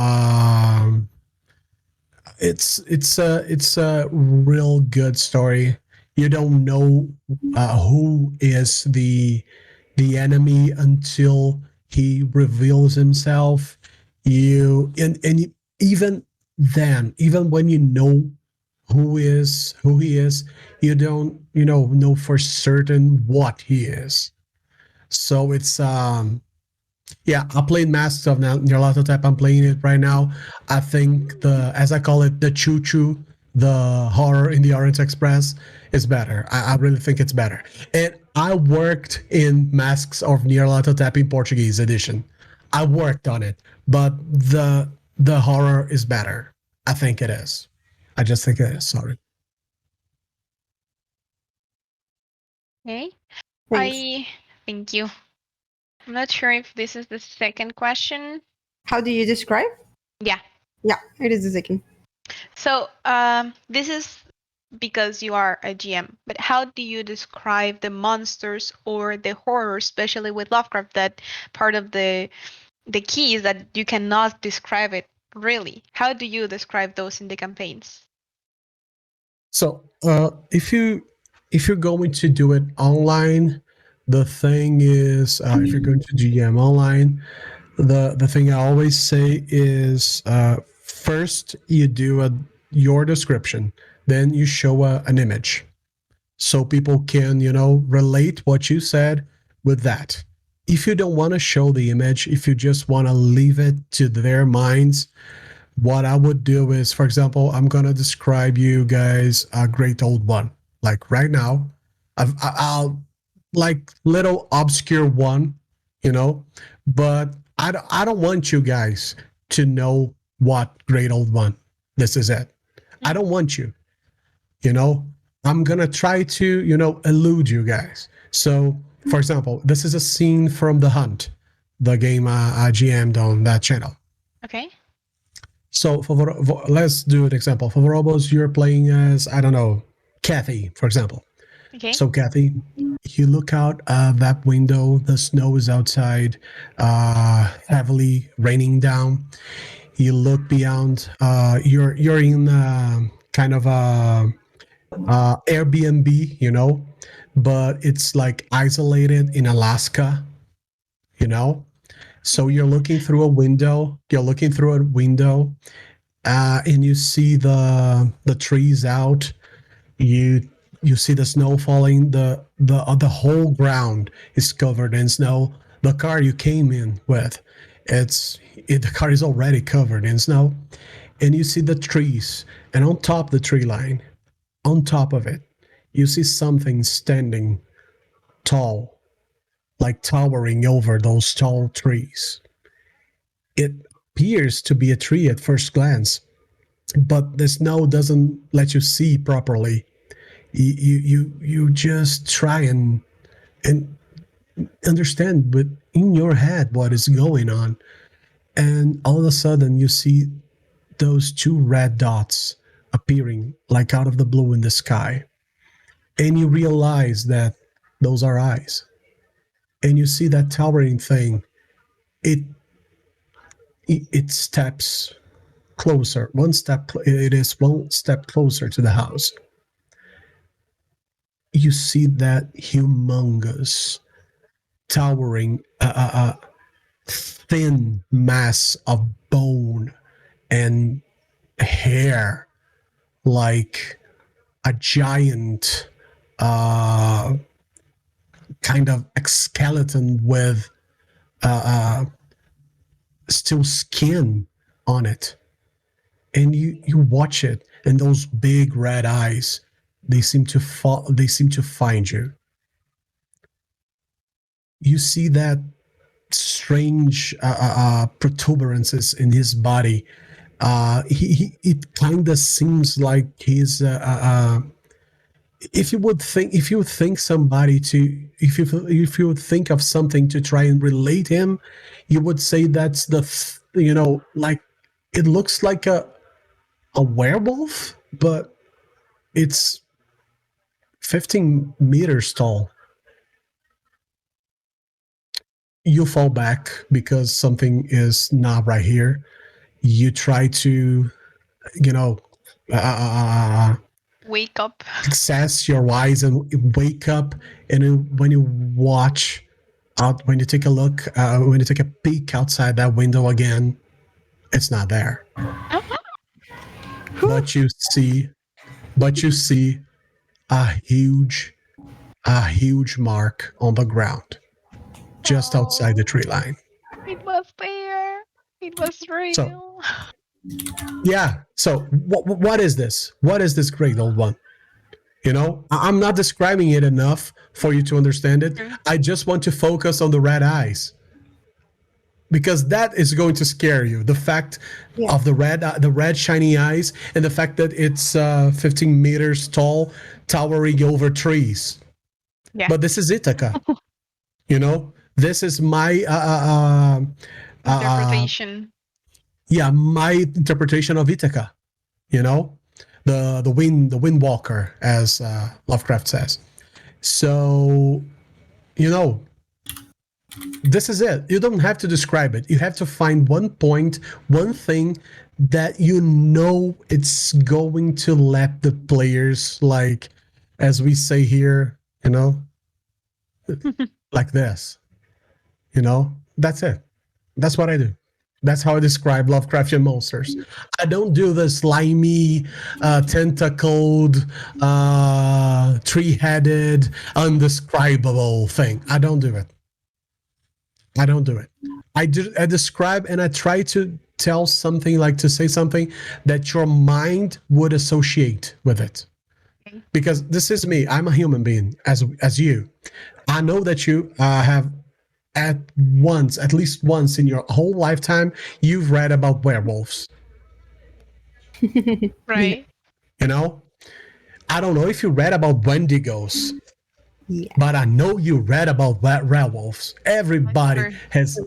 it's a real good story. You don't know who is the enemy until he reveals himself. And even then, even when you know who he is, you don't know for certain what he is. So it's yeah, I played Masters of Nyarlathotep. I'm playing it right now. I think as I call it, the choo choo, the horror in the Orient Express is better. I really think it's better. And I worked in Masks of Nyarlathotep in Portuguese edition. I worked on it, but the horror is better. I think it is. I just think it is. Sorry. Okay. Thanks. I thank you. I'm not sure if this is the second question. How do you describe? Yeah. Yeah, it is the second. So this is because you are a GM, but how do you describe the monsters or the horror, especially with Lovecraft? That part of the key is that you cannot describe it really. How do you describe those in the campaigns? So if you're going to do it online, the thing is, if you're going to GM online, the thing I always say is first you do your description, then you show an image, so people can relate what you said with that. If you don't want to show the image, if you just want to leave it to their minds, what I would do is, for example, I'm gonna describe you guys a great old one. Like right now, I'll like little obscure one, you know, but I don't want you guys to know what great old one. This is it. I don't want you. You know, I'm gonna try to elude you guys. So, for example, this is a scene from The Hunt, the game I GM'd on that channel. Okay. So let's do an example. For Robos, you're playing as, I don't know, Kathy, for example. Okay. So Kathy, you look out that window. The snow is outside, heavily raining down. You look beyond. You're in kind of a Airbnb, but it's like isolated in Alaska, you know. So you're looking through a window. You're looking through a window, and you see the trees out. You see the snow falling. The whole ground is covered in snow. The car you came in with, the car is already covered in snow, and you see the trees. And on top of the tree line, on top of it, you see something standing tall, like towering over those tall trees. It appears to be a tree at first glance, but the snow doesn't let you see properly. You just try and understand, but in your head what is going on, and all of a sudden you see those two red dots appearing like out of the blue in the sky, and you realize that those are eyes, and you see that towering thing. It steps closer, it is one step closer to the house. You see that humongous, towering, thin mass of bone and hair, like a giant kind of skeleton with still skin on it. And you watch it, and those big red eyes, they seem to find you. You see that strange protuberances in his body. It kind of seems like he's if you think somebody to if you would think of something to try and relate him, you would say that's like it looks like a werewolf, but it's 15 meters tall. you fall back because something is not right here. You try to, you know, uh, Wake up. access your eyes and wake up. And when you watch out, when you take a look, when you take a peek outside that window again, it's not there. But you see, but you see a huge mark on the ground just outside the Oh, tree line. it was there. It was So real. yeah. So what is this? What is this great old one? You know, I'm not describing it enough for you to understand it. True. I just want to focus on the red eyes because that is going to scare you. The fact Yeah. of the red shiny eyes, and the fact that it's 15 meters tall, towering over trees. Yeah. But this is Ithaca. You know, this is my uh, Interpretation. yeah, my interpretation of Ithaca. You know, the wind walker, as Lovecraft says. So, you know, this is it. You don't have to describe it. You have to find one point, one thing that you know it's going to let the players, like, as we say here, you know, like this. You know, that's it. That's what I do. That's how I describe Lovecraftian monsters. I don't do the slimy, tentacled, three-headed, undescribable thing. I don't do it. I don't do it. I describe and I try to tell something, like to say something that your mind would associate with it. Okay. Because this is me. I'm a human being as you. I know that you have at least once in your whole lifetime, you've read about werewolves. Right. You know, I don't know if you read about Wendigos, Yeah. but I know you read about werewolves. Everybody Sure. has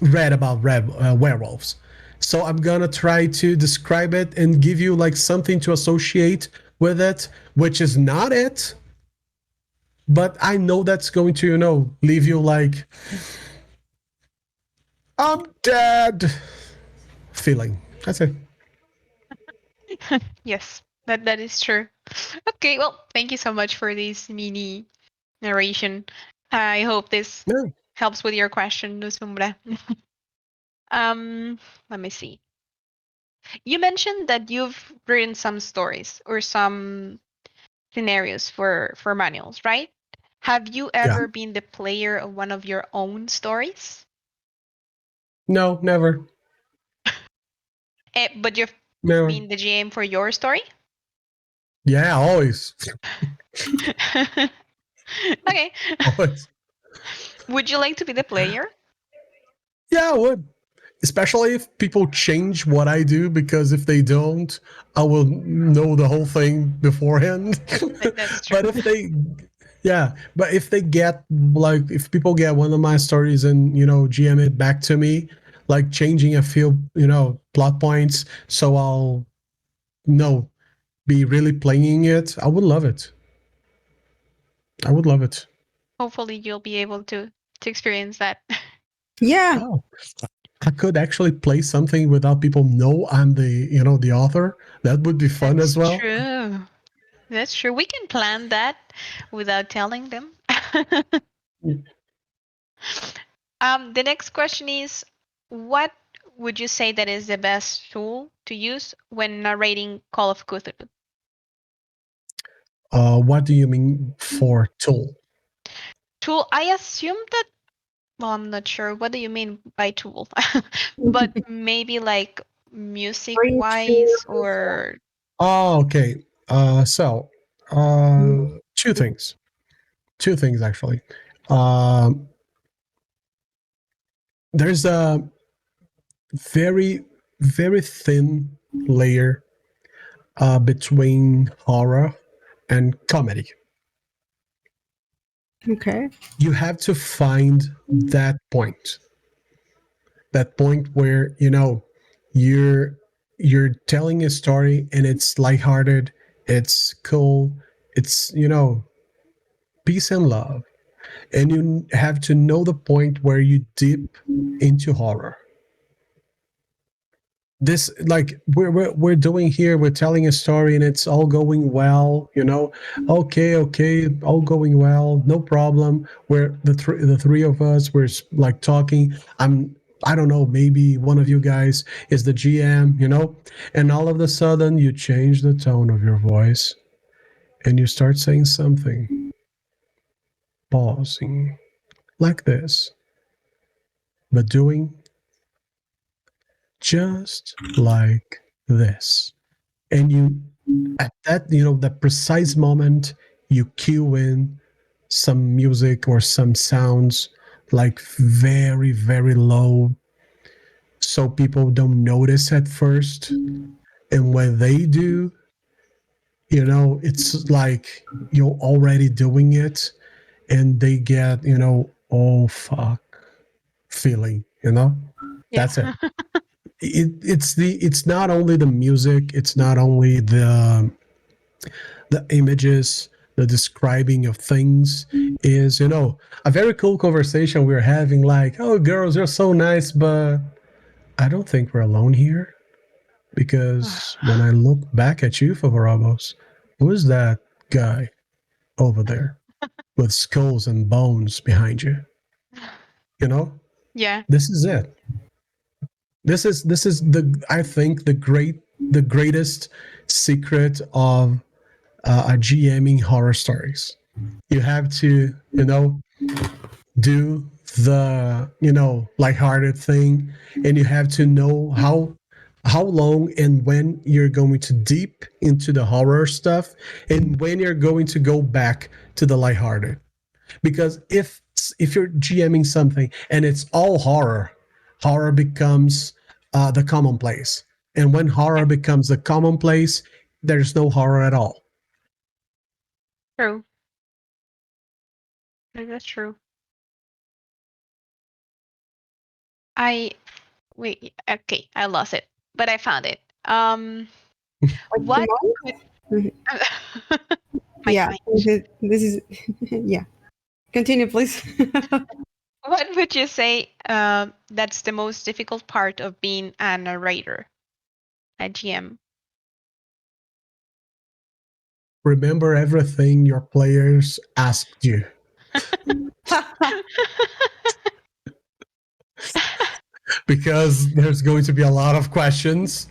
read about werewolves. So I'm gonna try to describe it and give you like something to associate with it, which is not it. But I know that's going to, you know, leave you like, I'm dead feeling. That's it. Yes, that is true. Okay, well, thank you so much for this mini narration. I hope this Yeah. helps with your question, Nusumbra. um, Let me see. You mentioned that you've written some stories or some scenarios for manuals, right? Have you Yeah. ever been the player of one of your own stories? No, never. But you've Never. been the GM for your story? Yeah, always. Okay. Always. Would you like to be the player? Yeah, I would. Especially if people change what I do, because if they don't, I will know the whole thing beforehand. That's true. But if they, yeah, but if they get, like, if people get one of my stories and, you know, GM it back to me, like changing a few, you know, plot points, so I'll know, be really playing it, I would love it. I would love it. Hopefully you'll be able to experience that. Yeah. Oh, I could actually play something without people know I'm the, you know, the author. That would be fun That's as well. true. That's true. We can plan that without telling them. The next question is, what would you say that is the best tool to use when narrating Call of Cthulhu? What do you mean for tool? Tool, I assume that, well, I'm not sure. What do you mean by tool? But maybe like music wise Creatures. or Oh, okay. So, two things. Two things actually. Um, there's a very, very thin layer between horror and comedy. Okay. You have to find that point where, you know, you're telling a story and it's lighthearted, it's cool, it's, you know, peace and love. and you have to know the point where you dip into horror. This, like we're doing here, we're telling a story and it's all going well, okay, all going well, no problem. We're the three of us, we're like talking. I don't know, maybe one of you guys is the GM, and all of a sudden you change the tone of your voice and you start saying something, pausing like this, but doing just like this. And you, at that, the precise moment, you cue in some music or some sounds, like very, very low, so people don't notice at first. And when they do, it's like you're already doing it, and they get, oh fuck feeling, Yeah. that's it. It's not only the music, it's not only the images, the describing of things. Is, a very cool conversation we're having, like, oh girls, you're so nice, but I don't think we're alone here, because when I look back at you, Favorabos, who's that guy over there with skulls and bones behind you? Yeah. This is it. This is the, I think, the greatest secret of a GMing horror stories. You have to, do the, lighthearted thing, and you have to know how long and when you're going to deep into the horror stuff, and when you're going to go back to the lighthearted. Because if you're GMing something and it's all horror becomes the commonplace. And when horror becomes the commonplace, there's no horror at all. True. That's true. I wait. Okay, I lost it, but I found it. What? My Yeah, mind. this is yeah. Continue, please. What would you say that's the most difficult part of being a narrator, a GM? Remember everything your players asked you. Because there's going to be a lot of questions,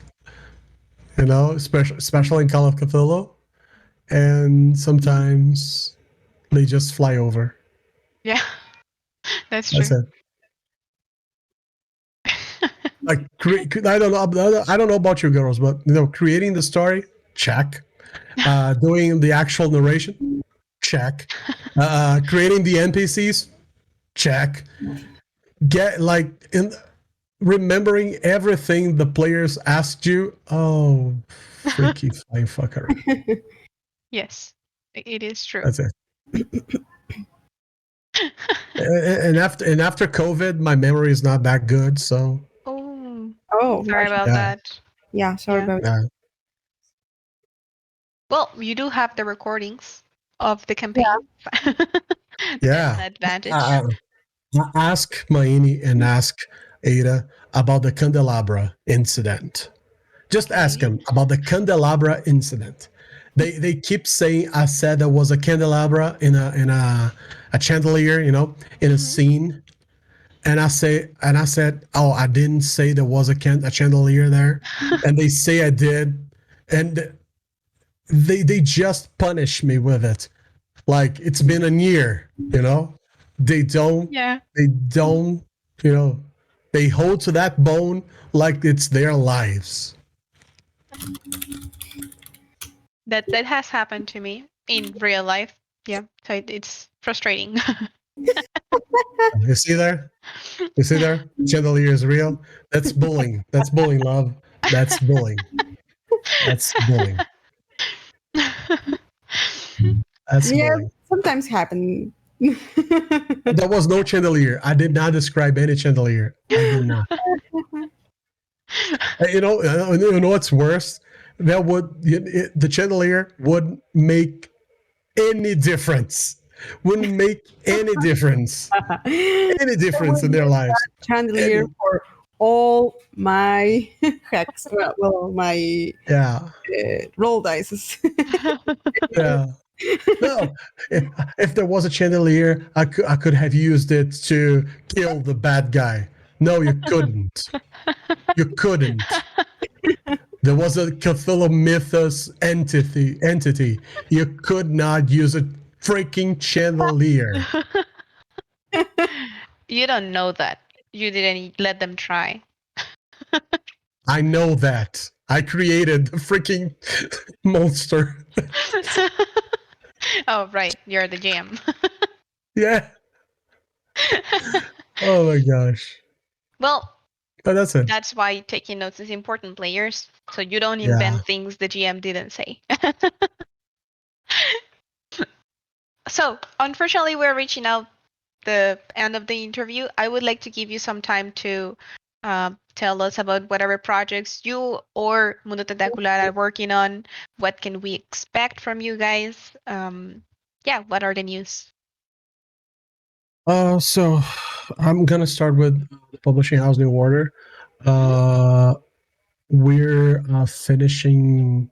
especially in Call of Cthulhu, and sometimes they just fly over. Yeah, that's That's true. it. Like, I don't know about you girls, but creating the story, check. Doing the actual narration, check. Creating the NPCs, check. Get like in remembering everything the players asked you. Oh, freaky flying fucker. Yes, it is true. That's it. and after COVID, my memory is not that good. So Oh, sorry about that. Yeah, sorry about yeah. Well, you do have the recordings of the campaign. Yeah. That's an advantage. Ask Maini and ask Ada about the candelabra incident. Just ask them about the candelabra incident. They keep saying I said there was a candelabra in a chandelier, in a scene. And I said, oh, I didn't say there was a chandelier there. And they say I did. And they just punish me with it. Like, it's been a year, They don't, they hold to that bone like it's their lives. That has happened to me in real life. Yeah, so it's frustrating. You see there? Chandelier is real. That's bullying. That's bullying, love. That's bullying. That's bullying. That's bullying. Sometimes happen. There was no chandelier. I did not describe any chandelier. I did not. You know what's worse? The chandelier would make any difference. wouldn't make any difference. Any difference in their lives. Chandelier Any, for all my hacks. Well, my yeah. roll dices. Yeah. No, if there was a chandelier, I could have used it to kill the bad guy. No, you couldn't. You couldn't. There was a Cthulhu Mythos entity. You could not use a freaking chandelier. You don't know that. You didn't let them try. I know that. I created the freaking monster. Oh, right. You're the GM. Yeah. Oh my gosh. Well, But that's it. that's why taking notes is important, players. So you don't Yeah. invent things the GM didn't say. So, unfortunately, we're reaching out the end of the interview. I would like to give you some time to tell us about whatever projects you or Mundo Tentacular are working on. What can we expect from you guys? Yeah, what are the news? So I'm gonna start with the publishing house New Order. We're finishing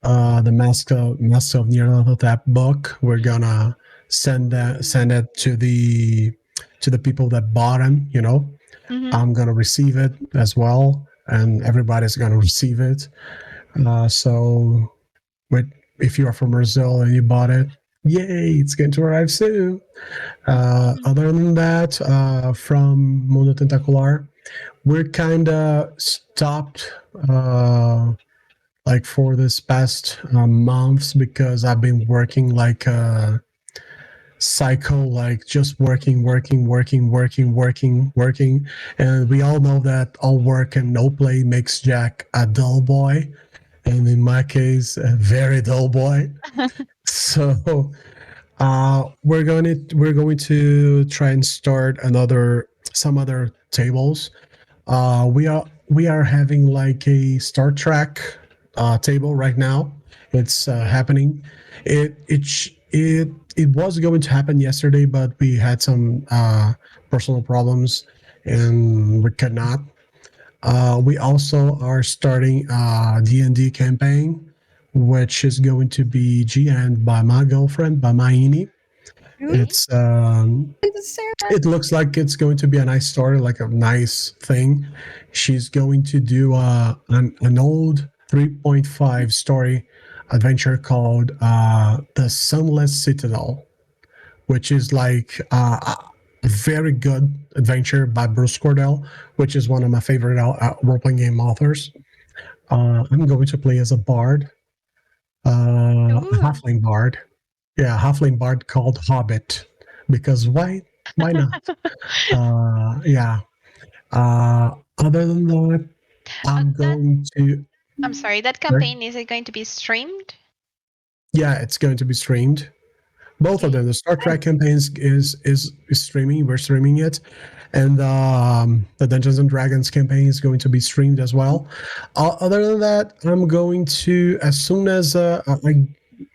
the Mask of Nyarlathotep book. We're gonna send it to the people that bought them. You know, I'm gonna receive it as well, and everybody's gonna receive it. So, with if you are from Brazil and you bought it, yay! It's going to arrive soon. Other than that, from Mundo Tentacular, we're kind of stopped like for this past months because I've been working like a psycho, like just working. And we all know that all work and no play makes Jack a dull boy. And in my case, a very dull boy. So we're going to try and start some other tables. We are having like a Star Trek table right now. It's happening. It was going to happen yesterday, but we had some personal problems and we could not. We also are starting a D&D campaign, which is going to be GM'd by my girlfriend, by Maini. It's it looks like it's going to be a nice story, like a nice thing. She's going to do an old 3.5 story adventure called The Sunless Citadel, which is like a very good adventure by Bruce Cordell, which is one of my favorite role playing game authors. I'm going to play as a bard, a halfling bard. Yeah, halfling bard called Hobbit, because why not? Yeah. Other than that, I'm going to. I'm sorry, that campaign, is it going to be streamed? Yeah, it's going to be streamed. Both of them. The Star Trek campaigns is streaming. We're streaming it, and the Dungeons and Dragons campaign is going to be streamed as well. Other than that, I'm going to, as soon as I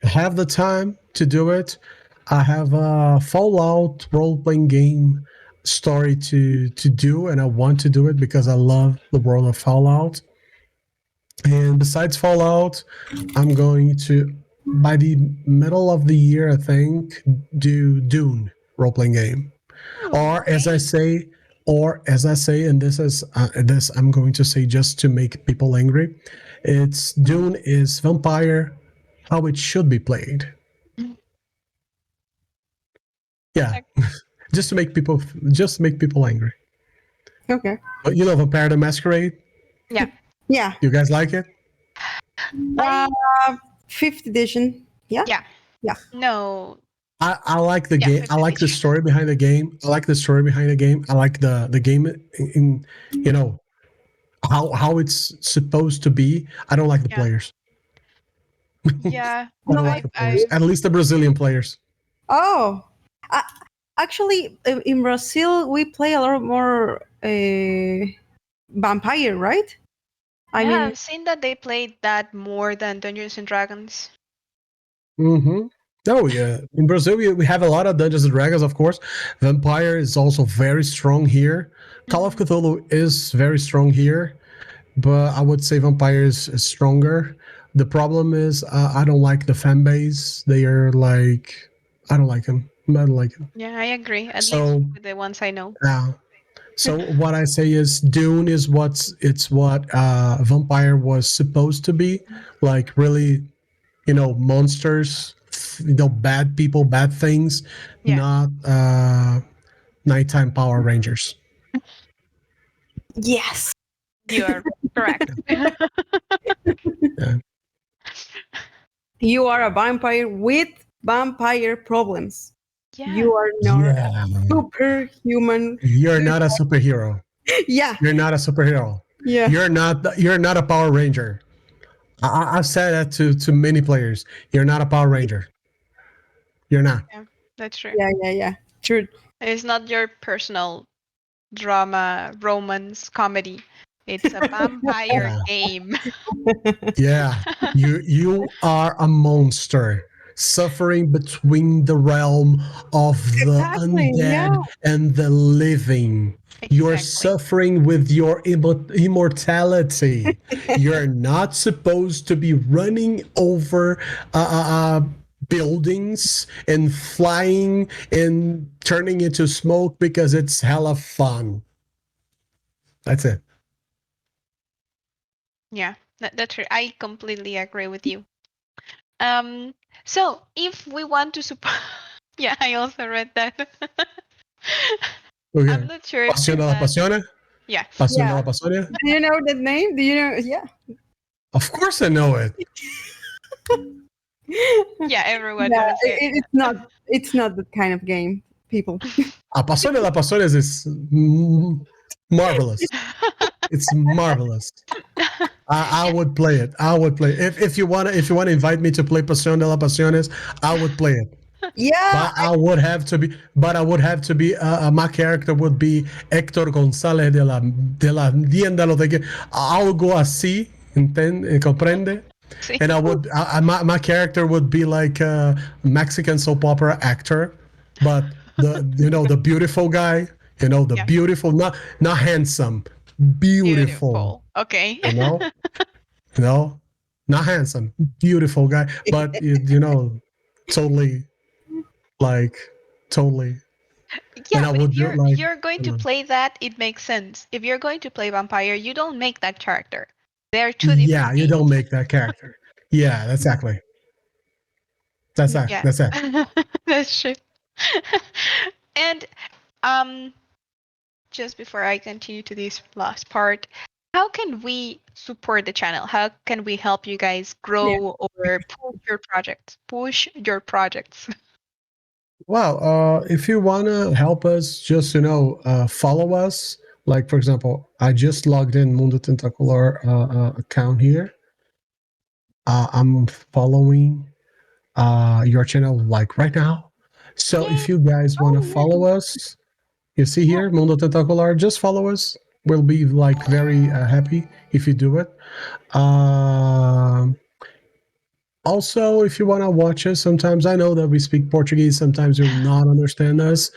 have the time to do it, I have a Fallout role playing game story to do, and I want to do it because I love the world of Fallout. And besides Fallout, I'm going to, by the middle of the year, I think, do Dune role playing game. Or as I say, and this I'm going to say just to make people angry. It's Dune is vampire how it should be played. Yeah, just to make people angry. Okay. But you know, Vampire the Masquerade. Yeah. Yeah. You guys like it? Fifth edition. Yeah. Yeah. Yeah. No. I like the Yeah, game. fifth I like the edition. story behind the game. I like the story behind the game. I like the game in you know how it's supposed to be. I don't like the Yeah. players. Yeah. I don't like the players. At least the Brazilian players. Oh, actually, in Brazil, we play a lot more vampire, right? I mean, I've seen that they played that more than Dungeons and Dragons. Mm-hmm. Oh yeah, in Brazil we have a lot of Dungeons and Dragons, of course. Vampire is also very strong here. Call of Mhm. Cthulhu is very strong here, but I would say Vampire is stronger. The problem is I don't like the fan base. They are like I don't like them. I don't like them. Yeah, I agree. At least So with the ones I know. uh, so what I say is Dune is what Vampire was supposed to be, like really monsters, bad people, bad things, Yeah, not nighttime Power Rangers. Yes. you are correct. Yeah, You are a vampire with vampire problems. Yeah, You are not yeah. superhuman. You're not a superhero. Yeah, You're not a superhero. yeah. You're not a Power Ranger. I've said that to many players. You're not a Power Ranger. You're not. yeah, that's true. Yeah. True. It's not your personal drama, romance, comedy. It's a vampire Yeah. game. Yeah, you are a monster suffering between the realm of the Exactly. Yeah. undead and the living. You're Exactly. suffering with your immortality. You're not supposed to be running over buildings and flying and turning into smoke because it's hella fun. That's it. Yeah, that's true. I completely agree with you. Um, so if we want to support, yeah, I also read that. I'm Okay. not sure if Pasión this, de la pasión. yeah, Pasión de Yeah. la pasión. Do you know that name? Do you know? Yeah. Of course I know it. yeah, everyone Yeah. knows it. It's not that kind of game, people. A Pasión de la Pasiones is marvelous. It's marvelous. I Yeah, would play it. I would play it. If you want to invite me to play Pasión de la Pasiones, I would play it. Yeah. But I would have to be my character would be Héctor González de la tienda lo de que I'll go así, comprende? see, And my character would be like a Mexican soap opera actor, but the beautiful guy, the yeah, beautiful, not handsome, beautiful, beautiful. Okay. you know, you know, not handsome, beautiful guy, but totally like totally, and Yeah, I but if would do it like, you're going to play that, it makes sense. If you're going to play vampire, you don't make that character. They're two yeah, different you don't beings. make that character. Yeah, that's exactly. That's that. Yeah, That's it. that's true. And um, just before I continue to this last part, how can we support the channel? How can we help you guys Yeah. grow or push your projects? Push your projects. Well, if you wanna help us, just follow us. Like for example, I just logged in Mundo Tentacular account here. I'm following your channel like right now. So Yay! if you guys wanna Oh, follow us, you see yeah. here Mundo Tentacular, just follow us. We'll be like very happy if you do it. Um, Also, if you want to watch us, sometimes I know that we speak Portuguese. Sometimes you'll not understand us.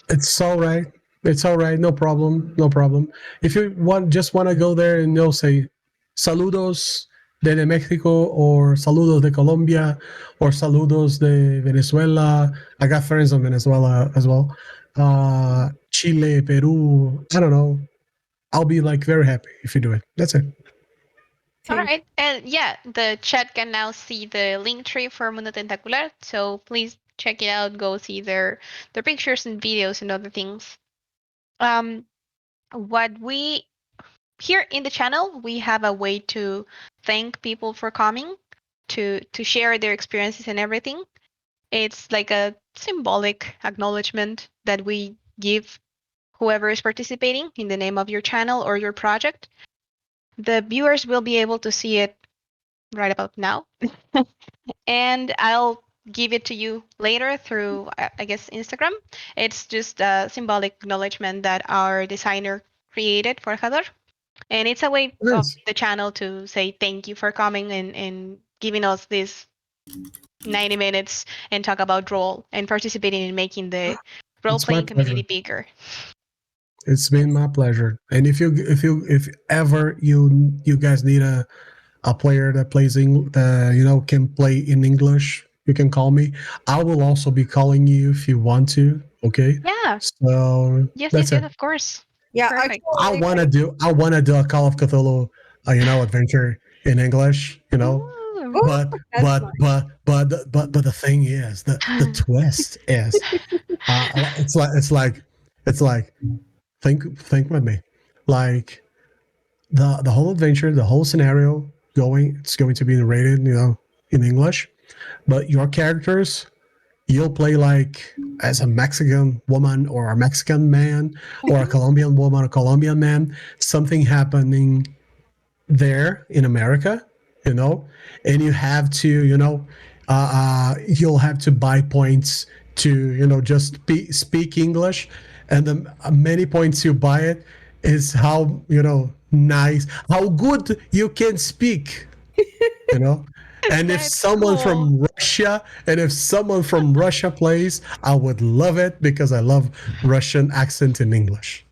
It's all right. It's all right. No problem. No problem. If you just want to go there and you'll say saludos de Mexico or saludos de Colombia or saludos de Venezuela. I got friends in Venezuela as well. Chile, Peru. I don't know. I'll be like very happy if you do it. That's it. All Thank right. And yeah, the chat can now see the link tree for Mundo Tentacular. So please check it out. Go see their pictures and videos and other things. Um, what we here in the channel, we have a way to thank people for coming to share their experiences and everything. It's like a symbolic acknowledgement that we give whoever is participating in the name of your channel or your project. The viewers will be able to see it right about now. And I'll give it to you later through, I guess, Instagram. It's just a symbolic acknowledgement that our designer created for Hadar. And it's a way of Nice. the channel to say thank you for coming and giving us this 90 minutes and talk about role and participating in making the role-playing community bigger. It's been my pleasure. And if ever you guys need a player that plays can play in English, you can call me. I will also be calling you if you want to. Okay. Yeah. So Yes, that's yes, it. of course. Yeah, Perfect. I want to do a Call of Cthulhu, adventure in English. Ooh. But that's the thing is the twist is it's like think with me, like the whole adventure, the whole scenario it's going to be narrated in English, but your characters, you'll play like as a Mexican woman or a Mexican man or a Colombian woman or Colombian man, something happening there in America, and you have to, you'll have to buy points to, just speak English. And the many points you buy it is how, nice, how good you can speak, you know. And if That's someone cool. from Russia, plays, I would love it because I love Russian accent in English.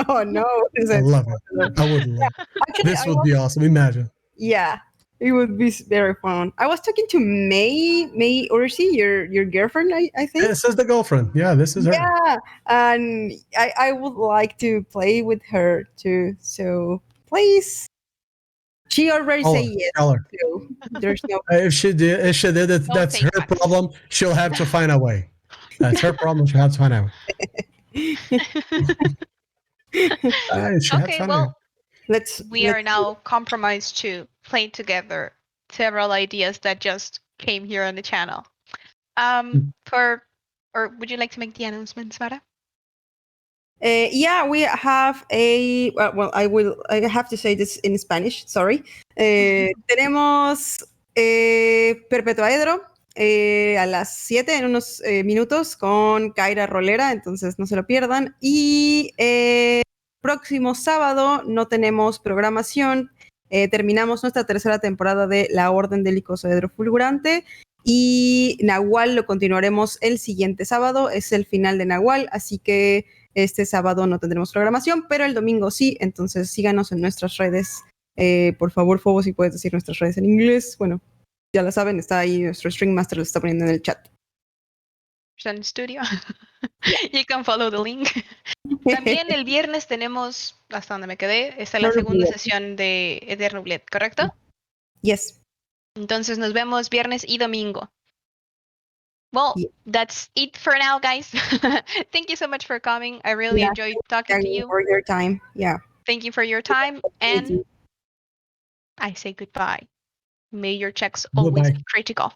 Oh no! I love it. I would love. Actually, This would be awesome. Imagine. yeah, it would be very fun. I was talking to May Ursi, your girlfriend, I think. This is the girlfriend. Yeah, this is her. Yeah, and I would like to play with her too. So please, she already Call say her. yes. Tell her. So there's no. If she did, that's take her backs. problem. She'll have to find a way. That's her problem. She'll have to find a way. She have to Okay, find a way. well, we are Let's now compromised to play together several ideas that just came here on the channel. Or would you like to make the announcements, Mara? Yeah, we have a well. I have to say this in Spanish. Sorry. Tenemos Perpetuaedro a las 7 en unos minutos con Kaira Rolera, entonces no se lo pierdan. Y próximo sábado no tenemos programación. Terminamos nuestra tercera temporada de La Orden del Icosahedro Fulgurante. Y Nahual lo continuaremos el siguiente sábado. Es el final de Nahual, así que este sábado no tendremos programación, pero el domingo sí. Entonces síganos en nuestras redes. Por favor, Fobo, si puedes decir nuestras redes en inglés. Bueno, ya lo saben, está ahí nuestro String Master, lo está poniendo en el chat. Sun Studio. You can follow the link. También el viernes tenemos, hasta donde me quedé, está la segunda sesión de Eterno Blade, ¿correcto? Yes. Entonces nos vemos viernes y domingo. Well, Yeah. that's it for now, guys. Thank you so much for coming. I really enjoyed talking to you. For your time. Yeah. Thank you for your time. And I say goodbye. May your checks always be critical.